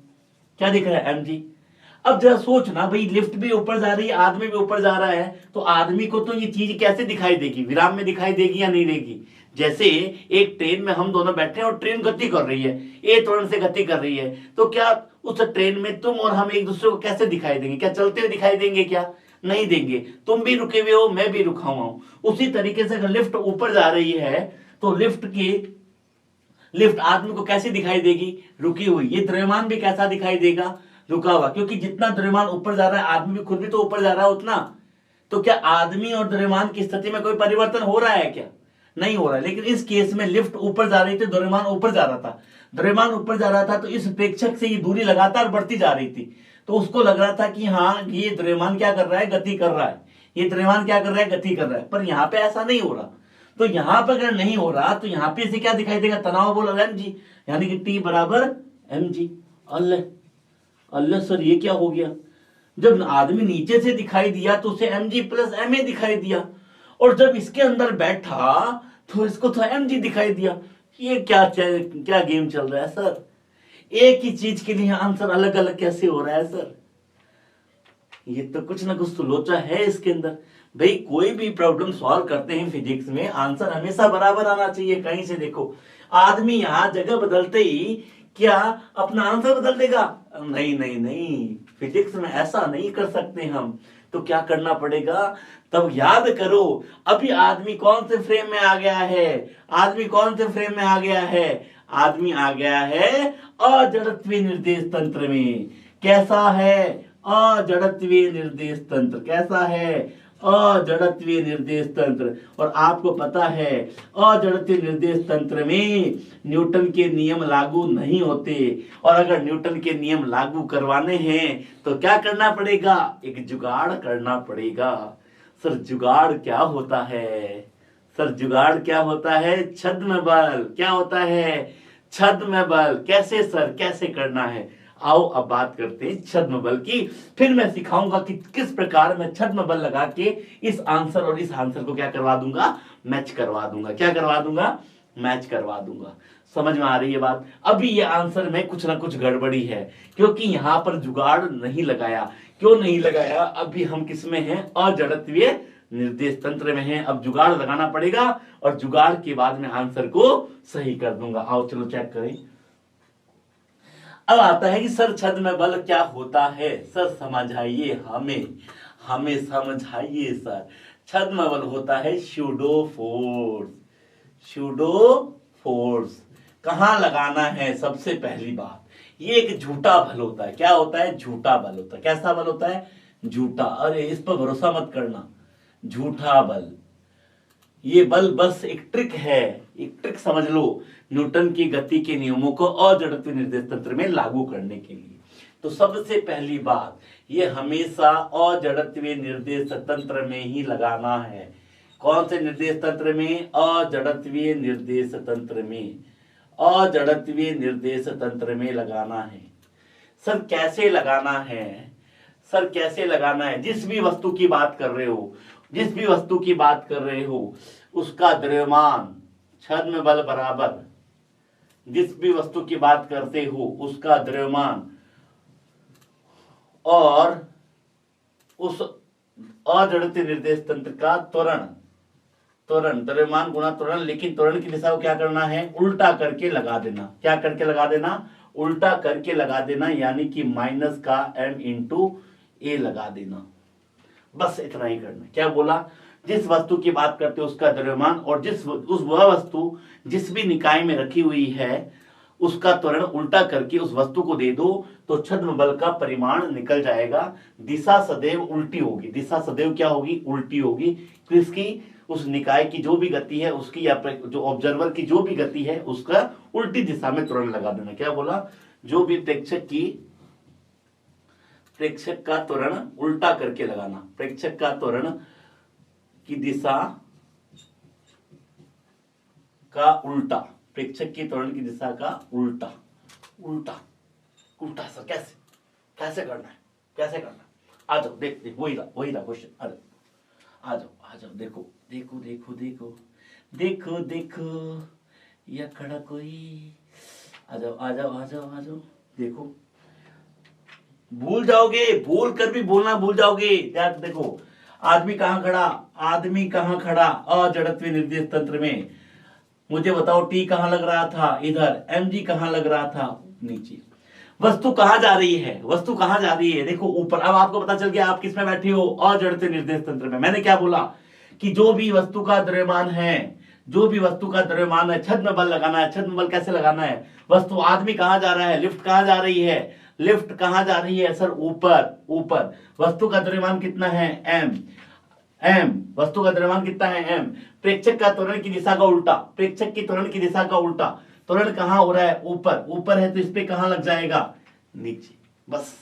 क्या दिख रहा है? mg। अब जरा सोचना भाई, लिफ्ट भी ऊपर जा रही है, आदमी भी ऊपर जा रहा है, तो आदमी को तो ये चीज कैसे दिखाई देगी? विराम में दिखाई देगी या नहीं देगी? जैसे एक ट्रेन में हम दोनों बैठे हैं और ट्रेन गति कर रही है, ए त्वरण से गति कर रही है, तो क्या उस ट्रेन में तुम और हम एक दूसरे को कैसे दिखाई देंगे? क्या चलते हुए दिखाई देंगे क्या? नहीं देंगे। तुम भी रुके हुए हो, मैं भी रुका हुआ हूं। उसी तरीके से अगर लिफ्ट ऊपर जा रही है तो लिफ्ट आदमी को कैसे दिखाई देगी? रुकी हुई। ये द्रव्यमान भी कैसा दिखाई देगा? रुका हुआ, क्योंकि जितना द्रव्यमान ऊपर जा रहा है आदमी भी खुद भी तो ऊपर जा रहा है उतना। तो क्या आदमी और द्रव्यमान की स्थिति में कोई परिवर्तन हो रहा है क्या? नहीं हो रहा है। लेकिन इस केस में लिफ्ट ऊपर जा रही थी, द्रव्यमान ऊपर जा रहा था, तो इस प्रेक्षक से ये दूरी लगातार बढ़ती जा रही थी, तो उसको लग रहा था कि हाँ ये द्रव्यमान क्या कर रहा है? गति कर रहा है। ये द्रव्यमान क्या कर रहा है? गति कर रहा है। पर यहाँ पे ऐसा नहीं हो रहा। तो यहाँ पर अगर नहीं हो रहा तो यहाँ पे इसे क्या दिखाई देगा? तनाव बल और mg, यानी कि T बराबर mg। अल्लाह सर ये क्या हो गया? जब आदमी नीचे से दिखाई दिया तो उसे mg प्लस ma दिखाई दिया, और जब इसके अंदर बैठा तो इसको तो mg दिखाई दिया। ये क्या गेम चल रहा है सर? एक ही चीज के लिए आंसर अलग अलग कैसे हो रहा है सर? ये तो कुछ ना कुछ लोचा है इसके अंदर। भाई कोई भी प्रॉब्लम सॉल्व करते हैं फिजिक्स में, आंसर हमेशा बराबर आना चाहिए। कहीं से देखो, आदमी यहां जगह बदलते ही क्या अपना आंसर बदल देगा? नहीं, फिजिक्स में ऐसा नहीं कर सकते हम। तो क्या करना पड़ेगा? तब याद करो, अभी आदमी कौन से फ्रेम में आ गया है? आदमी आ गया है अजड़त्वीय निर्देश तंत्र में। कैसा है? अजड़त्वीय निर्देश तंत्र। कैसा है? अजड़त्वीय निर्देश तंत्र। और आपको पता है अजड़त्वीय निर्देश तंत्र में न्यूटन के नियम लागू नहीं होते, और अगर न्यूटन के नियम लागू करवाने हैं तो क्या करना पड़ेगा? एक जुगाड़ करना पड़ेगा। सर जुगाड़ क्या होता है? छद्म बल। क्या होता है? छद्म बल। कैसे सर? कैसे करना है? आओ अब बात करते हैं छद्म बल की। फिर मैं सिखाऊंगा कि किस प्रकार मैं छद्म बल लगा के इस आंसर और इस आंसर को क्या करवा दूंगा? मैच करवा दूंगा। क्या करवा दूंगा? मैच करवा दूंगा। समझ में आ रही है बात? अभी ये आंसर में कुछ ना कुछ गड़बड़ी है, क्योंकि यहां पर जुगाड़ नहीं लगाया। क्यों नहीं लगाया? अभी हम किस में हैं? अजड़त्वीय निर्देश तंत्र में हैं। अब जुगाड़ लगाना पड़ेगा, और जुगाड़ के बाद में आंसर को सही कर दूंगा। आओ चलो चेक करें। अब आता है कि सर छद्म बल क्या होता है? सर समझाइए, हमें समझाइए सर। छद्म बल होता है सूडो फोर्स। कहां लगाना है? सबसे पहली बात, ये एक झूठा बल होता है। क्या होता है? झूठा बल होता है। कैसा बल होता है? झूठा। अरे इस पर भरोसा मत करना, झूठा बल। ये बल बस एक ट्रिक है, एक ट्रिक समझ लो न्यूटन की गति के नियमों को अजड़त्वीय निर्देश तंत्र में लागू करने के लिए। तो सबसे पहली बात, ये हमेशा अजड़त्वीय निर्देश तंत्र में ही लगाना है। कौन से निर्देश तंत्र में? अजड़त्वीय निर्देश तंत्र में। अजड़त्वीय निर्देश तंत्र में लगाना है। सर कैसे लगाना है? जिस भी वस्तु की बात कर रहे हो उसका द्रव्यमान छद्म बल बराबर जिस भी वस्तु की बात करते हो उसका द्रव्यमान और उस अजड़त्वीय निर्देश तंत्र का त्वरण, द्रव्यमान गुणा त्वरण, लेकिन त्वरण की दिशा को क्या करना है, उल्टा करके लगा देना। क्या करके लगा देना, उल्टा करके लगा देना, यानी कि माइनस का m इंटू ए लगा देना। बस इतना ही करना। क्या बोला, जिस वस्तु की बात करते हो उसका द्रव्यमान और वह वस्तु जिस भी निकाय में रखी हुई है उसका त्वरण उल्टा करके उस वस्तु को दे दो तो छद्म बल का परिमाण निकल जाएगा। दिशा सदैव उल्टी होगी। दिशा सदैव क्या होगी, उल्टी होगी। किसकी, उस निकाय की जो भी गति है उसकी, या जो ऑब्जर्वर की जो भी गति है उसका उल्टी दिशा में त्वरण लगा देना। क्या बोला, जो भी प्रेक्षक का त्वरण उल्टा करके लगाना। प्रेक्षक का त्वरण की दिशा का उल्टा, प्रेक्षक की त्वरण की दिशा का उल्टा। उल्टा सर कैसे करना है, कैसे करना है? आ जाओ, देख वही रहा क्वेश्चन। आ जाओ, देखो यह खड़ा कोई। आ जाओ, देखो भूल जाओगे, बोल कर भी बोलना भूल जाओगे। क्या देखो, आदमी कहां खड़ा अजड़त्वीय निर्देश तंत्र में। मुझे बताओ टी कहां लग रहा था, इधर। mg कहां लग रहा था, नीचे। वस्तु कहां जा रही है, देखो ऊपर। अब आपको पता चल गया आप किसमें बैठे हो, अजड़त्वीय निर्देश तंत्र में। मैंने क्या बोला कि जो भी वस्तु का द्रव्यमान है छद्म बल लगाना है। छद्म बल कैसे लगाना है, वस्तु, आदमी कहां जा रहा है, लिफ्ट कहां जा रही है सर, ऊपर। वस्तु का द्रव्यमान कितना है, m। वस्तु का द्रव्यमान कितना है, m। प्रेक्षक का त्वरण की दिशा का उल्टा। त्वरण कहां हो रहा है, ऊपर है तो इस पे कहां लग जाएगा, नीचे। बस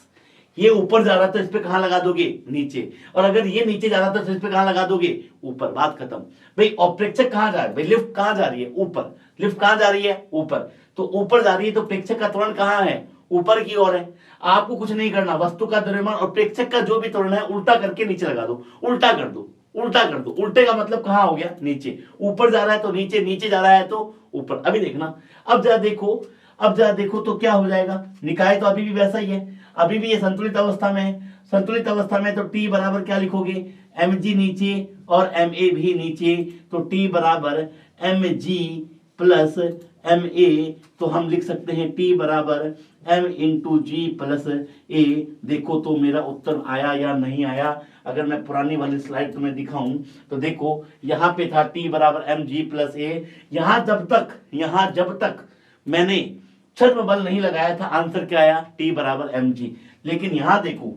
ये ऊपर जा रहा था, इस पे कहां लगा दोगे, नीचे। और अगर ये नीचे जा रहा था तो इस पे कहां लगा दोगे, ऊपर। बात खत्म भाई। और प्रेक्षक कहां जा रहा है भाई, लिफ्ट कहां जा रही है, ऊपर। लिफ्ट कहां जा रही है, ऊपर। तो ऊपर जा रही है तो प्रेक्षक का त्वरण कहां है, ऊपर की ओर है। आपको कुछ नहीं करना, वस्तु का द्रव्यमान और प्रेक्षक का जो भी त्वरण है उल्टा करके नीचे लगा दो। उल्टा कर दो। उल्टे का मतलब कहां हो गया, नीचे। ऊपर जा रहा है तो नीचे जा रहा है तो ऊपर। अभी देखना, अब जरा देखो तो क्या हो जाएगा। निकाय तो अभी भी वैसा ही है, अभी भी ये संतुलित अवस्था में है। संतुलित अवस्था में तो T बराबर क्या लिखोगे, mg नीचे और ma भी नीचे। तो T बराबर mg प्लस ma, तो हम लिख सकते हैं T बराबर m इंटू जी प्लस ए। देखो तो मेरा उत्तर आया या नहीं आया। अगर मैं पुरानी वाली स्लाइड तुम्हें दिखाऊं तो देखो, यहां पे था T बराबर mg प्लस ए। यहां जब तक मैंने छद्म बल नहीं लगाया था, आंसर क्या आया, T बराबर mg। लेकिन यहां देखो,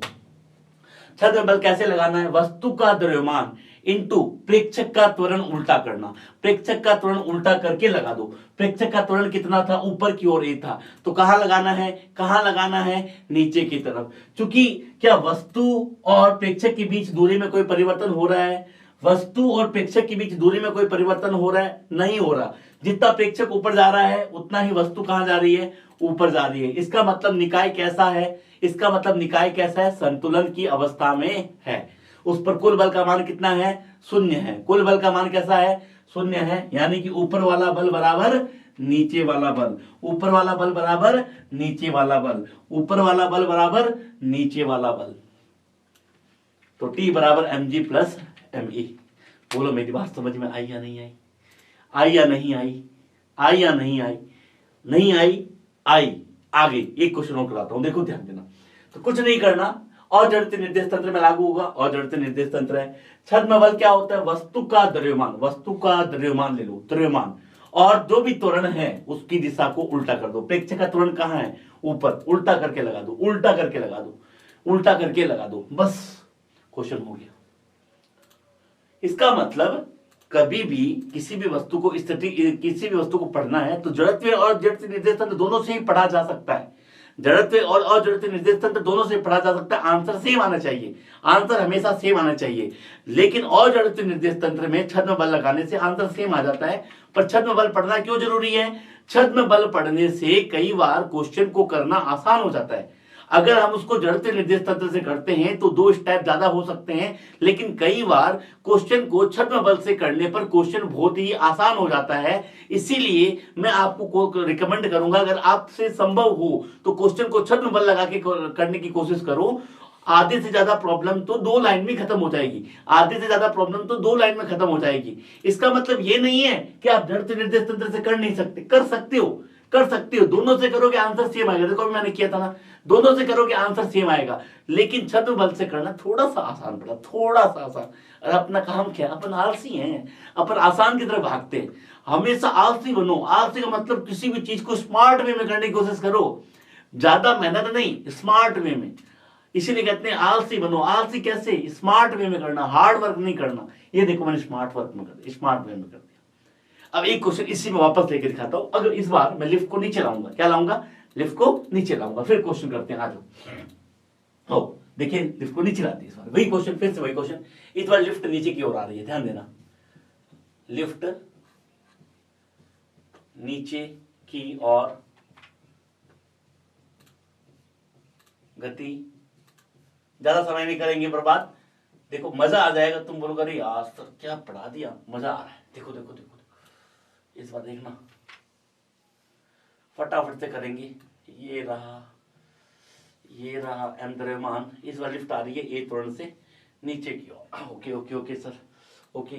छद्म बल कैसे लगाना है, वस्तु का द्रव्यमान इंटू प्रेक्षक का त्वरण उल्टा करना। प्रेक्षक का त्वरण उल्टा करके लगा दो। प्रेक्षक का त्वरण कितना था, ऊपर की ओर ए था, तो कहां लगाना है, नीचे की तरफ। क्योंकि क्या वस्तु और प्रेक्षक के बीच दूरी में कोई परिवर्तन हो रहा है, वस्तु और प्रेक्षक के बीच दूरी में कोई परिवर्तन हो रहा है, नहीं हो रहा। जितना प्रेक्षक ऊपर जा रहा है उतना ही वस्तु कहां जा रही है, ऊपर जा रही है। इसका मतलब निकाय कैसा है, संतुलन की अवस्था में है। उस पर कुल बल का मान कितना है, 0 है। कुल बल का मान कैसा है, 0 है। यानी कि ऊपर वाला बल बराबर नीचे वाला बल, ऊपर वाला बल बराबर नीचे वाला बल, ऊपर वाला बल बराबर नीचे वाला बल। तो T बराबर mg प्लस me। बोलो मेरी बात समझ में आई या नहीं आई? आई। आगे एक क्वेश्चन और कराता हूं, देखो ध्यान देना। तो कुछ नहीं करना, अजड़त्वीय निर्देश तंत्र में लागू होगा। अजड़त्वीय निर्देश तंत्र है। छद्म बल क्या होता है, वस्तु का द्रव्यमान ले लो, द्रव्यमान, और जो भी त्वरण है उसकी दिशा को उल्टा कर दो। प्रेक्षक का त्वरण कहां है, ऊपर। उल्टा करके लगा दो, बस क्वेश्चन हो गया। इसका मतलब कभी भी किसी भी वस्तु को पढ़ना है तो जड़त्वीय और जड़त्वीय निर्देश तंत्र दोनों से ही पढ़ा जा सकता है। जड़त्वीय और अजड़त्वीय निर्देश तंत्र दोनों से पढ़ा जा सकता है। आंसर सेम आना चाहिए, आंसर हमेशा सेम आना चाहिए। लेकिन अजड़त्वीय निर्देश तंत्र में छद्म बल लगाने से आंसर सेम आ जाता है। पर छद्म बल पढ़ना क्यों जरूरी है, छद्म बल पढ़ने से कई बार क्वेश्चन को करना आसान हो जाता है। अगर हम उसको जड़त्वीय निर्देश तंत्र से करते हैं तो 2 स्टेप ज्यादा हो सकते हैं, लेकिन कई बार क्वेश्चन को छद्म बल से करने पर क्वेश्चन बहुत ही आसान हो जाता है। इसीलिए मैं आपको रिकमेंड करूंगा, अगर आपसे संभव हो तो क्वेश्चन को छद्म बल लगा के करने की कोशिश करो। आधे से ज्यादा प्रॉब्लम तो 2 लाइन में खत्म हो जाएगी, आधे से ज्यादा प्रॉब्लम तो 2 लाइन में खत्म हो जाएगी। इसका मतलब ये नहीं है कि आप जड़त्वीय निर्देश तंत्र से कर नहीं सकते, कर सकते हो, कर सकते हो। दोनों से करोगे आंसर सेम आएगा। देखो मैंने किया था ना, दोनों से करोगे आंसर सेम आएगा, लेकिन छद्म बल से करना थोड़ा सा आसान पड़ा, थोड़ा सा आसान। और अपना काम क्या, अपन आलसी हैं, अपन आसान की तरफ भागते हैं। हमेशा आलसी बनो। आलसी का मतलब किसी भी चीज को स्मार्ट वे में करने की कोशिश करो, ज्यादा मेहनत नहीं, स्मार्ट वे में। इसीलिए कहते हैं आलसी बनो। आलसी कैसे, स्मार्ट वे में करना, हार्ड वर्क नहीं करना। ये देखो मैंने स्मार्ट वर्क में कर दिया, स्मार्ट वे में कर दिया। अब एक क्वेश्चन इसी में वापस लेके दिखाता हूं। अगर इस बार मैं लिफ्ट को नीचे लाऊंगा, क्या लाऊंगा, लिफ्ट को नीचे लाऊंगा, फिर क्वेश्चन करते हैं। आज देखिए लिफ्ट को नीचे लाती है इस बार, वही क्वेश्चन, फिर से वही क्वेश्चन। इस बार लिफ्ट नीचे की ओर आ रही है, ध्यान देना, लिफ्ट नीचे की ओर, गति, ज्यादा समय नहीं करेंगे बर्बाद। देखो मजा आ जाएगा, तुम बोलोगे अरे यार सर क्या पढ़ा दिया, मजा आ रहा है। देखो देखो देखो, देखो। इस बार देखना, फटाफट से करेंगे। ये रहा, ये रहा एम द्रव्यमान। इस बार लिफ्ट आ रही है ए त्वरण से नीचे की ओर। Okay okay okay sir, okay.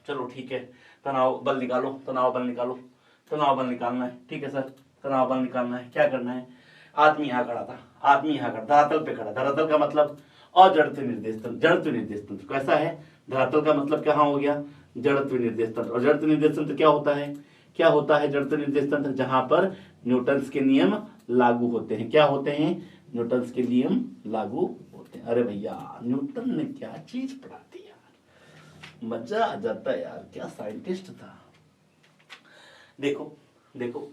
चलो ठीक है, तनाव बल निकालो, तनाव बल निकालो, तनाव बल निकालना है। ठीक है सर, तनाव बल निकालना है। क्या करना है, आदमी यहाँ खड़ा था, आदमी यहाँ खड़ा, धरातल पे खड़ा। धरातल का मतलब अजड़त्वीय निर्देश तंत्र, जड़त्वीय निर्देश तंत्र कैसा है, धरातल का मतलब कहाँ हो गया, जड़त्वीय निर्देश तंत्र। और जड़त्वीय निर्देश तंत्र क्या होता है, क्या होता है जड़त्वीय निर्देश तंत्र, जहां पर न्यूटन्स के नियम लागू होते हैं। क्या होते हैं, न्यूटन्स के नियम लागू होते हैं। अरे भैया न्यूटन ने क्या चीज पढ़ा दी यार, मजा आ जाता है यार, क्या साइंटिस्ट था। देखो देखो,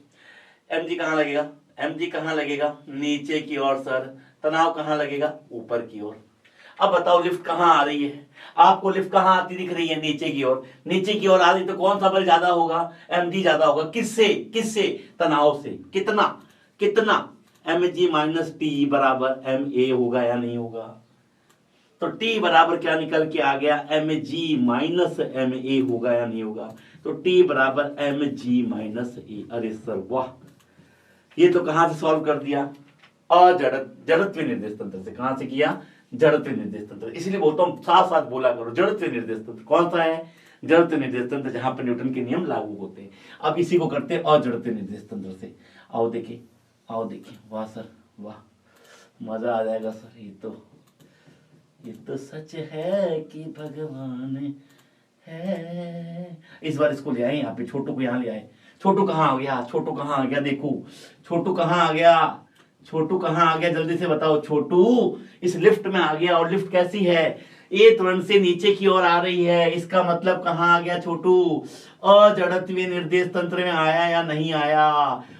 mg कहाँ लगेगा, mg कहाँ लगेगा, नीचे की ओर सर। तनाव कहाँ लगेगा, ऊपर की ओर। अब बताओ लिफ्ट कहाँ आ रही है, आपको लिफ्ट कहाँ आती दिख रही है, नीचे की ओर। नीचे की ओर आ रही तो कौन सा बल ज्यादा होगा, mg ज्यादा होगा। किससे, किससे, तनाव से। कितना, कितना, mg माइनस टी बराबर ma होगा या नहीं होगा। तो t बराबर क्या निकल के आ गया, mg माइनस ma होगा या नहीं होगा। तो t बराबर mg माइनस a। अरे सर वाह, ये तो कहां से सॉल्व कर दिया, जड़त्वीय निर्देश तंत्र से। कहां से किया, जड़त्वीय निर्देश तंत्र। इसलिए बोलता हूं साथ साथ बोला करो, जड़त्वीय निर्देश तंत्र कौन सा है, जड़त्वीय निर्देश तंत्र, जहां पर न्यूटन के नियम लागू होते हैं। अब इसी को करते हैं अजड़त्वीय निर्देश तंत्र से। आओ देखिए, आओ देखिए, वाह सर वाह, मजा आ जाएगा सर। ये तो सच है कि भगवान है। इस बार इसको ले आए यहाँ पे, छोटू को यहाँ ले आए। छोटू कहाँ आ गया, छोटू कहाँ आ गया, देखो छोटू कहाँ आ गया, छोटू कहाँ आ गया, जल्दी से बताओ। छोटू इस लिफ्ट में आ गया, और लिफ्ट कैसी है, ए त्वरण से नीचे की ओर आ रही है। इसका मतलब कहाँ आ गया छोटू, अजड़त्वीय निर्देश तंत्र में आया या नहीं आया।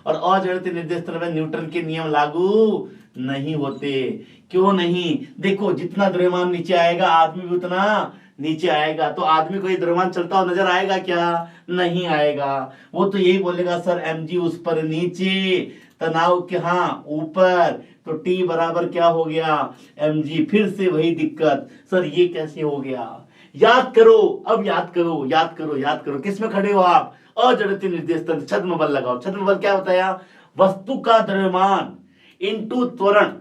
और अजड़त्वीय निर्देश तंत्र में न्यूटन के नियम लागू नहीं होते। क्यों नहीं, देखो जितना द्रव्यमान नीचे आएगा आदमी भी उतना नीचे आएगा। तो आदमी को ये द्रव्यमान चलता हुआ नजर आएगा क्या, नहीं आएगा। वो तो यही बोलेगा सर mg उस पर नीचे, तनाव कहाँ, ऊपर। तो t बराबर क्या हो गया, mg। फिर से वही दिक्कत, सर ये कैसे हो गया। याद करो, अब याद करो, याद करो, याद करो। किस में खड़े हो आप, अजड़त्वीय निर्देश तंत्र। छद्म बल लगाओ। छद्म बल क्या बताया, वस्तु का द्रव्यमान इंटू त्वरण।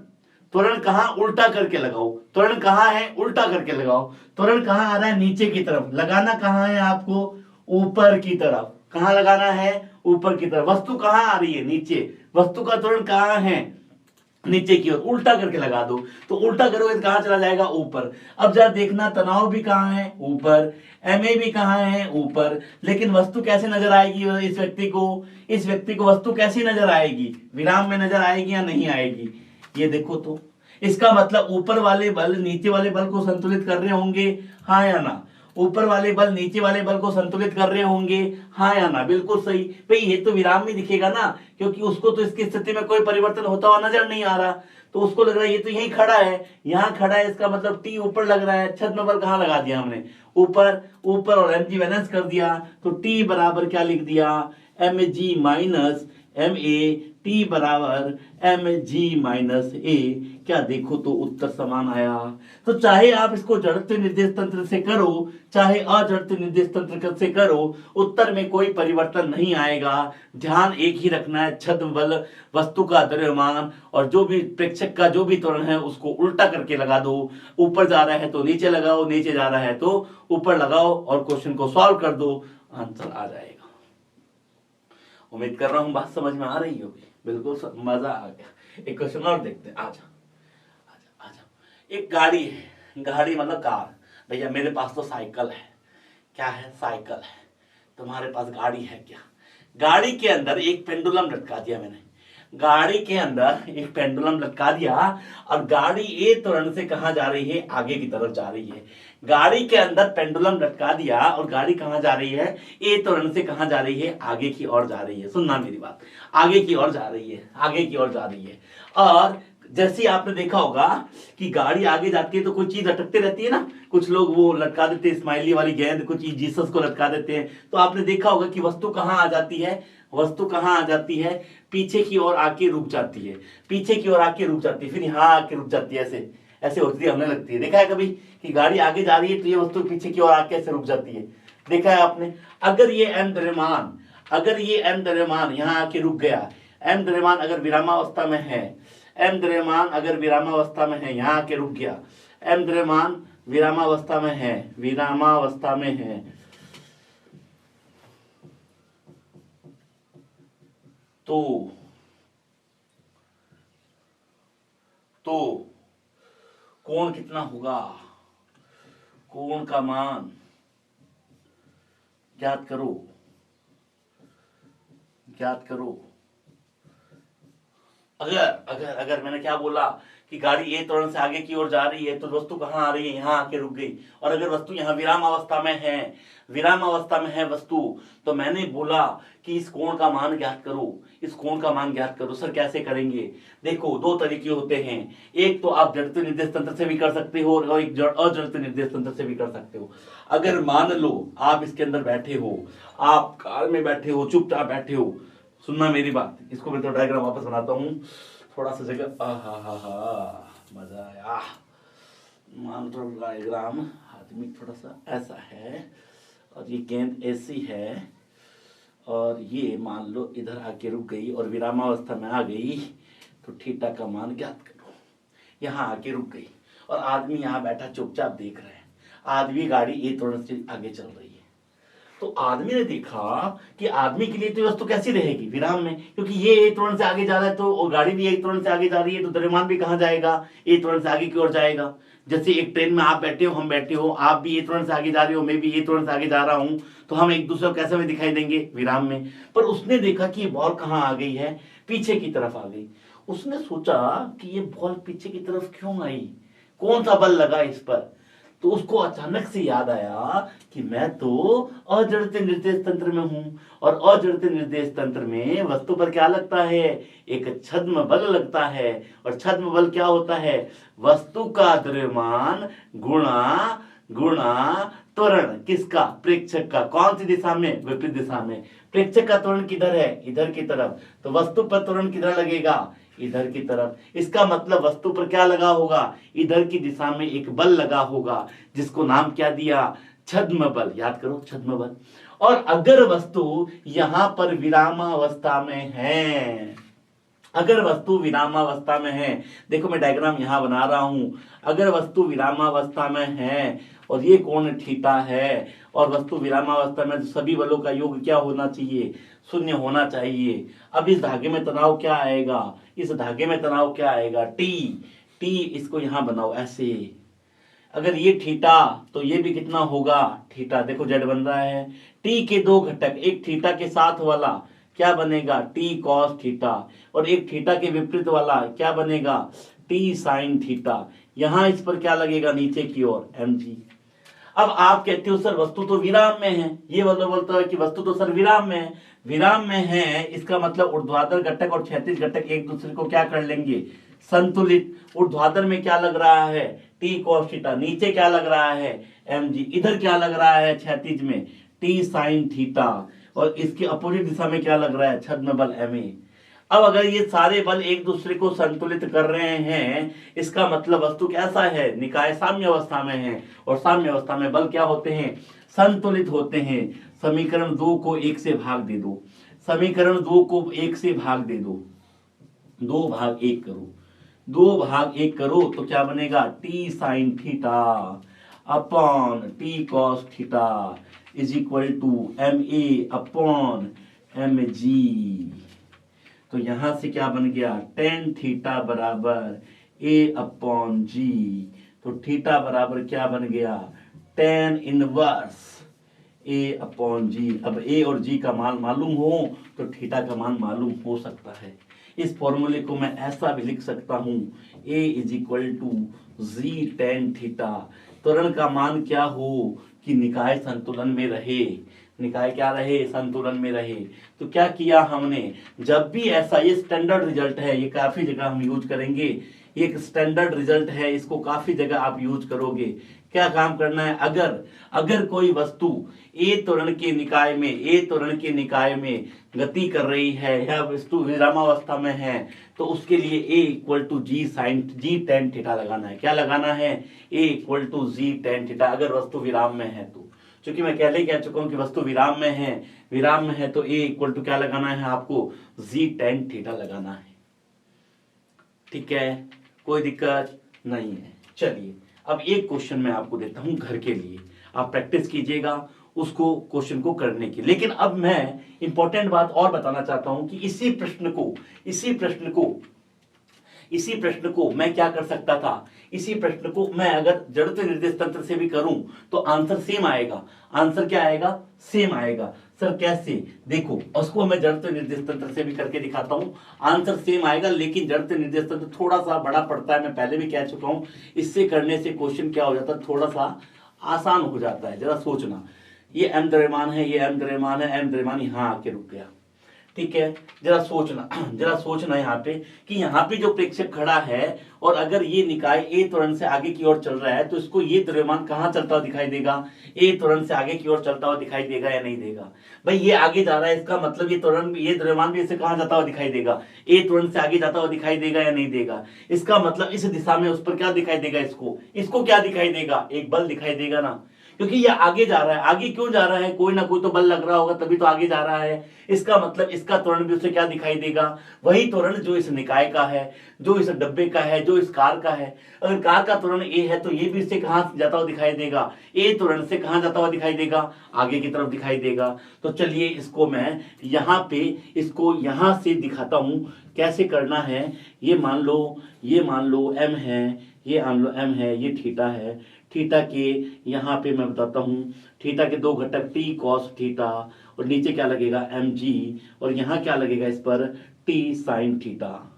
त्वरण कहाँ, उल्टा करके लगाओ। त्वरण कहाँ है, उल्टा करके लगाओ। त्वरण कहाँ आ रहा है, नीचे की तरफ। लगाना कहाँ है आपको, ऊपर की तरफ। कहाँ लगाना है, ऊपर की तरफ। वस्तु कहाँ आ रही है, नीचे। वस्तु का त्वरण कहाँ है, नीचे की ओर। उल्टा करके लगा दो, तो उल्टा करोगे तो कहाँ चला जाएगा, ऊपर। अब जरा देखना, तनाव भी कहाँ है, ऊपर। ma भी कहाँ है, ऊपर। लेकिन वस्तु कैसे नजर आएगी इस व्यक्ति को, इस व्यक्ति को वस्तु कैसी नजर आएगी, विराम में नजर आएगी या नहीं आएगी। ये देखो, तो इसका मतलब ऊपर वाले बल नीचे वाले बल को संतुलित कर रहे होंगे, हाँ या ना। ऊपर वाले बल नीचे वाले बल को संतुलित कर रहे होंगे, हाँ या ना। बिल्कुल सही भाई, ये तो विराम में दिखेगा ना, क्योंकि उसको तो इसकी स्थिति में कोई परिवर्तन होता हुआ नजर नहीं आ रहा। तो उसको लग रहा है ये तो यहीं खड़ा है, यहाँ खड़ा है, इसका मतलब टी ऊपर लग रहा है। छद्म बल कहाँ लगा दिया हमने, ऊपर। ऊपर और mg बैलेंस कर दिया, तो टी बराबर क्या लिख दिया, mg माइनस ma टी बराबर एम जी माइनस ए। क्या देखो तो उत्तर समान आया। तो चाहे आप इसको जड़त्व निर्देश तंत्र से करो चाहे अजड़त्व निर्देश तंत्र से करो, उत्तर में कोई परिवर्तन नहीं आएगा। ध्यान एक ही रखना है, छद्म बल वस्तु का द्रव्यमान और जो भी प्रेक्षक का जो भी त्वरण है उसको उल्टा करके लगा दो। ऊपर जा रहा है तो नीचे लगाओ, नीचे जा रहा है तो ऊपर लगाओ और क्वेश्चन को सॉल्व कर दो, आंसर आ जाएगा। उम्मीद कर रहा हूं बात समझ में आ रही होगी। बिल्कुल मजा आ गया। एक क्वेश्चन और देखते हैं। आजा आजा आजा। एक गाड़ी है, गाड़ी मतलब कार। भैया मेरे पास तो साइकिल है। क्या है? साइकिल है। तुम्हारे पास गाड़ी है क्या? गाड़ी के अंदर एक पेंडुलम लटका दिया मैंने। गाड़ी के अंदर एक पेंडुलम लटका दिया और गाड़ी ए त्वरण से कहां जा रही है? आगे की तरफ जा रही है। गाड़ी के अंदर पेंडुलम लटका दिया और गाड़ी कहां जा रही है? ए त्वरण से कहां जा रही है? आगे की ओर जा रही है। सुनना मेरी बात, आगे की ओर जा रही है, आगे की ओर जा रही है। और जैसे आपने देखा होगा कि गाड़ी आगे जाती है तो कोई चीज लटकते रहती है ना, कुछ लोग वो लटका देते हैं स्माइली वाली गेंद, कुछ जीसस को लटका देते हैं। तो आपने देखा होगा कि वस्तु कहां आ जाती है? वस्तु कहां आ जाती है? पीछे की ओर आके रुक जाती है। पीछे की ओर आके रुक जाती है, फिर यहां आके रुक जाती है। ऐसे ऐसे होती है, हमने लगती है। देखा है कभी कि गाड़ी आगे जा रही है तो ये वस्तु पीछे की ओर आके ऐसे रुक जाती है? देखा है आपने? अगर ये एम द्रव्यमान यहां आके रुक गया, एम द्रव्यमान अगर विरामावस्था में है, एम द्रव्यमान अगर विरामावस्था में है, यहां आके रुक गया, एम द्रव्यमान विरामावस्था में है, विरामावस्था में है, तो कोण कितना होगा? कोण का मान ज्ञात करो, ज्ञात करो। अगर अगर अगर मैंने क्या बोला कि गाड़ी ए त्वरण से आगे की ओर जा रही है तो वस्तु कहां आ रही है? यहां आके रुक गई। और अगर वस्तु यहां विराम अवस्था में है, विराम अवस्था में है वस्तु, तो मैंने बोला कि इस कोण का मान ज्ञात करो, इस कोण का मान ज्ञात करो। सर कैसे करेंगे? देखो दो तरीके होते हैं, एक तो आप जड़त्व निर्देश तंत्र से भी कर सकते हो और एक अजड़त्व निर्देश तंत्र से भी कर सकते हो। अगर मान लो आप इसके अंदर बैठे हो, आप कार में बैठे हो, चुपचाप बैठे हो, सुनना मेरी बात, इसको मैं तो डायग्राम वापस बनाता हूं थोड़ा सा जगह। मजा आया। मान लो डायग्राम आदमी थोड़ा सा ऐसा है और ये गेंद ऐसी है और ये मान लो इधर आके रुक गई और विरामावस्था में आ गई, तो थीटा का मान ज्ञात करो। यहाँ आके रुक गई और आदमी यहाँ बैठा चुपचाप देख रहे हैं। आदमी गाड़ी ए त्वरण से आगे चल रही है, तो आदमी ने देखा कि आदमी के लिए तो वस्तु कैसी रहेगी? विराम में, क्योंकि ये ए त्वरण से आगे जा रहा है तो और गाड़ी भी ए त्वरण से आगे जा रही है, तो द्रव्यमान भी कहां जाएगा? ए त्वरण से आगे की ओर जाएगा। जैसे एक ट्रेन में आप बैठे हो, हम बैठे हो, आप भी ए त्वरण से आगे जा रहे हो, मैं भी ए त्वरण से आगे जा रहा हूं, तो हम एक दूसरे को कैसे में दिखाई देंगे? विराम में। पर उसने देखा कि ये बॉल कहां आ गई है? पीछे की तरफ आ गई। उसने सोचा कि ये बॉल पीछे की तरफ क्यों आई, कौन सा बल लगा इस पर? तो उसको अचानक से याद आया कि मैं तो अजड़त्व निर्देश तंत्र में हूं और अजड़त्व निर्देश तंत्र में वस्तु पर क्या लगता है? एक छद्म बल लगता है। और छद्म बल क्या होता है? वस्तु का द्रव्यमान गुणा त्वरण किसका? प्रेक्षक का। कौन सी दिशा में? विपरीत दिशा में। प्रेक्षक का त्वरण किधर है? इधर की तरफ। तो वस्तु पर त्वरण किधर लगेगा? इधर की तरफ। इसका मतलब वस्तु पर क्या लगा होगा? इधर की दिशा में एक बल लगा होगा, जिसको नाम क्या दिया? छद्म बल। याद करो, छद्म बल। और अगर वस्तु यहां पर विरामावस्था में है, अगर वस्तु विरामावस्था में है, देखो मैं डायग्राम यहां बना रहा हूं, अगर वस्तु विरामावस्था में है और ये कोण थीटा है और वस्तु विरामावस्था में, तो सभी बलों का योग क्या होना चाहिए? शून्य होना चाहिए। अब इस धागे में तनाव क्या आएगा? इस धागे में तनाव क्या आएगा? टी। इसको यहां बनाओ ऐसे। अगर ये थीटा तो ये भी कितना होगा? थीटा। देखो जेड बन रहा है। टी के दो घटक, एक थीटा के साथ वाला क्या बनेगा? टी कॉस थीटा, और एक थीटा के विपरीत वाला क्या बनेगा? T sine theta. यहां इस पर क्या लगेगा? नीचे की ओर एम जी। अब आप कहते हो सर वस्तु तो विराम में है, ये मतलब बोलता है कि वस्तु तो सर विराम में है। विराम में है इसका मतलब ऊर्ध्वाधर घटक और क्षैतिज घटक एक दूसरे को क्या कर लेंगे? संतुलित। ऊर्ध्वाधर में क्या लग रहा है? T cos theta. नीचे क्या लग रहा है? M G. इधर क्या लग रहा है? क्षैतिज में टी साइन थीटा। और इसके अपोजिट दिशा में क्या लग रहा है? छद्म बल एम ए। अब अगर ये सारे बल एक दूसरे को संतुलित कर रहे हैं, इसका मतलब वस्तु कैसा है, निकाय साम्य अवस्था में है, और साम्य अवस्था में बल क्या होते हैं, संतुलित होते हैं। समीकरण 2 को 1 से भाग दे दो, समीकरण 2 को 1 से भाग दे दो, 2 भाग 1 करो, 2 भाग 1 करो तो क्या बनेगा, T sine theta upon T cos theta is equal to M A upon M G. तो यहां से क्या बन गया, टेन थीटा बराबर ए अपॉन जी। तो थीटा बराबर क्या बन गया, टेन इनवर्स ए अपॉन जी। अब ए और जी का मान मालूम हो तो थीटा का मान मालूम हो सकता है। इस फॉर्मूले को मैं ऐसा भी लिख सकता हूं, a is equal to g tan theta. त्वरण का मान क्या हो कि निकाय संतुलन में रहे, निकाय क्या रहे, संतुलन में रहे। तो क्या किया हमने, जब भी ऐसा, ये स्टैंडर्ड रिजल्ट है, ये काफी जगह हम यूज करेंगे, ये एक स्टैंडर्ड रिजल्ट है, इसको काफी जगह आप यूज करोगे। क्या काम करना है, अगर कोई वस्तु ए त्वरण के निकाय में, ए त्वरण के निकाय में गति कर रही है या वस्तु विरामावस्था में है, तो उसके लिए a equal to g sine g tan theta लगाना है। क्या लगाना है, a equal to g tan theta, अगर वस्तु विराम में है तो। क्योंकि मैं पहले कह चुका हूं कि वस्तु विराम में है तो ए इक्वल टू क्या लगाना है आपको, जी टेन थीटा लगाना है। ठीक है, कोई दिक्कत नहीं है। चलिए अब एक क्वेश्चन मैं आपको देता हूं घर के लिए, आप प्रैक्टिस कीजिएगा उसको, क्वेश्चन को करने की। लेकिन अब मैं इंपॉर्टेंट बात और बताना चाहता हूं कि इसी प्रश्न को मैं क्या कर सकता था, इसी प्रश्न को मैं अगर जड़त्व निर्देश तंत्र से भी करूं तो आंसर सेम आएगा। आंसर क्या आएगा, सेम आएगा। सर कैसे, देखो उसको मैं जड़त्व निर्देश तंत्र से भी करके दिखाता हूं, आंसर सेम आएगा, लेकिन जड़त्व निर्देश तंत्र थोड़ा सा बड़ा पड़ता है, मैं पहले भी कह चुका हूं। इससे करने से क्वेश्चन क्या हो जाता है, थोड़ा सा आसान हो जाता है। जरा सोचना, ये एम द्रव्यमान है, ये एम द्रव्यमान है, एम द्रव्यमान यहां आके रुक गया। ठीक है, जरा सोचना यहाँ पे कि यहाँ पे जो प्रेक्षक खड़ा है और अगर ये निकाय ए त्वरण से आगे की ओर चल रहा है तो इसको ये द्रव्यमान कहाँ चलता हुआ दिखाई देगा, ए त्वरण से आगे की ओर चलता हुआ दिखाई देगा या नहीं देगा। भाई ये आगे जा रहा है, इसका मतलब ये त्वरण, ये द्रव्यमान भी इसे कहाँ जाता हुआ दिखाई देगा, ए त्वरण से आगे जाता हुआ दिखाई देगा या नहीं देगा। इसका मतलब इस दिशा में उस पर क्या दिखाई देगा, इसको क्या दिखाई देगा, एक बल दिखाई देगा ना, क्योंकि ये आगे जा रहा है। आगे क्यों जा रहा है, कोई ना कोई तो बल लग रहा होगा तभी तो आगे जा रहा है। इसका मतलब इसका त्वरण भी उसे क्या दिखाई देगा, वही त्वरण जो इस निकाय का है, जो इस डब्बे का है, जो इस कार का है। अगर कार का त्वरण ए है तो ये भी इससे कहां जाता हुआ दिखाई देगा, ए त्वरण से कहां जाता हुआ दिखाई देगा, आगे की तरफ दिखाई देगा। तो चलिए इसको मैं यहाँ पे इसको यहां से दिखाता हूं कैसे करना है। ये मान लो एम है, ये मान लो एम है, ये थीटा है। थीटा के यहाँ पे मैं बताता हूँ, थीटा के दो घटक टी कॉस थीटा और नीचे क्या लगेगा एम जी, और यहाँ क्या लगेगा इस पर टी साइन थीटा।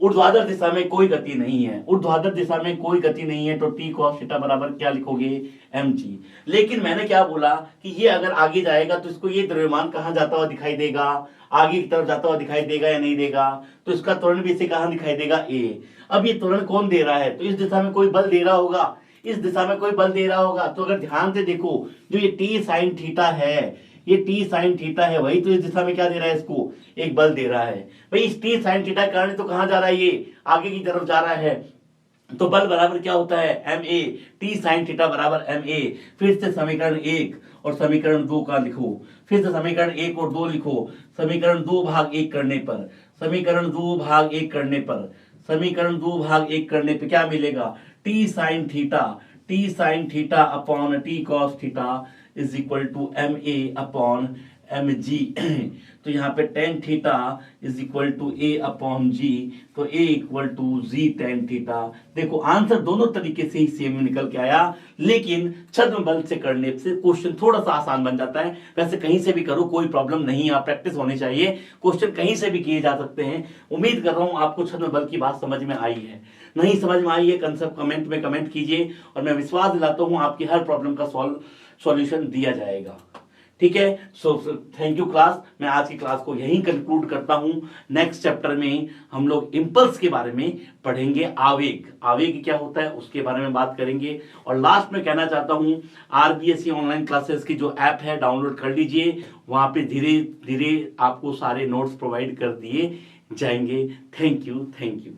ऊर्ध्वाधर दिशा में कोई गति नहीं है, ऊर्ध्वाधर दिशा में कोई गति नहीं है, तो टी कॉस थीटा बराबर क्या लिखोगे, एम जी। लेकिन मैंने क्या बोला कि ये अगर आगे जाएगा तो इसको ये द्रव्यमान कहाँ जाता हुआ दिखाई देगा, आगे की तरफ जाता हुआ दिखाई देगा या नहीं देगा। तो इसका त्वरण भी इसे कहाँ दिखाई देगा, ए। अब ये त्वरण कौन दे रहा है, तो इस दिशा में कोई बल दे रहा होगा, इस दिशा में कोई बल दे रहा होगा। तो अगर ध्यान से देखो, जो ये टी साइन थीटा है, ये टी साइन थीटा है, वही तो इस दिशा में क्या दे रहा है, इसको एक बल दे रहा है। भाई इस टी साइन थीटा के कारण तो कहां जा रहा है, ये आगे की तरफ जा रहा है। तो बल बराबर क्या होता है, M A, T sine theta बराबर एम ए। फिर से समीकरण 1 और समीकरण 2 का लिखो, फिर से समीकरण 1 और 2 लिखो। समीकरण 2 भाग 1 करने पर, समीकरण 2 भाग 1 करने पर, समीकरण 2 भाग 1 करने पर क्या मिलेगा, T sine theta upon T cos theta is equal to M A upon M G. तो यहाँ पे tan theta is equal to a upon g, तो a equal to g tan theta. देखो आंसर दोनों तरीके से ही सेम निकल के आया, लेकिन छद्म बल से करने से क्वेश्चन थोड़ा सा आसान बन जाता है। वैसे कहीं से भी करो कोई प्रॉब्लम नहीं, आप प्रैक्टिस होनी चाहिए, क्वेश्चन कहीं से भी किए जा सकते हैं। उम्मीद कर रहा हूं आपको छद्म बल की बात समझ में आई है। नहीं समझ में आई है, कंसेप्ट कमेंट में कमेंट कीजिए और मैं विश्वास दिलाता हूं आपकी हर प्रॉब्लम का सॉल्यूशन दिया जाएगा। ठीक है। So thank you class. मैं आज की क्लास को यहीं कंक्लूड करता हूं। नेक्स्ट चैप्टर में हम लोग इम्पल्स के बारे में पढ़ेंगे। आवेग, आवेग क्या होता है उसके बारे में बात करेंगे। और लास्ट में कहना चाहता हूं, आरबीएसई ऑनलाइन क्लासेस की जो ऐप है डाउनलोड कर लीजिए। वहां पे धीरे धीरे आपको सारे नोट्स प्रोवाइड कर दिए जाएंगे। Thank you, thank you.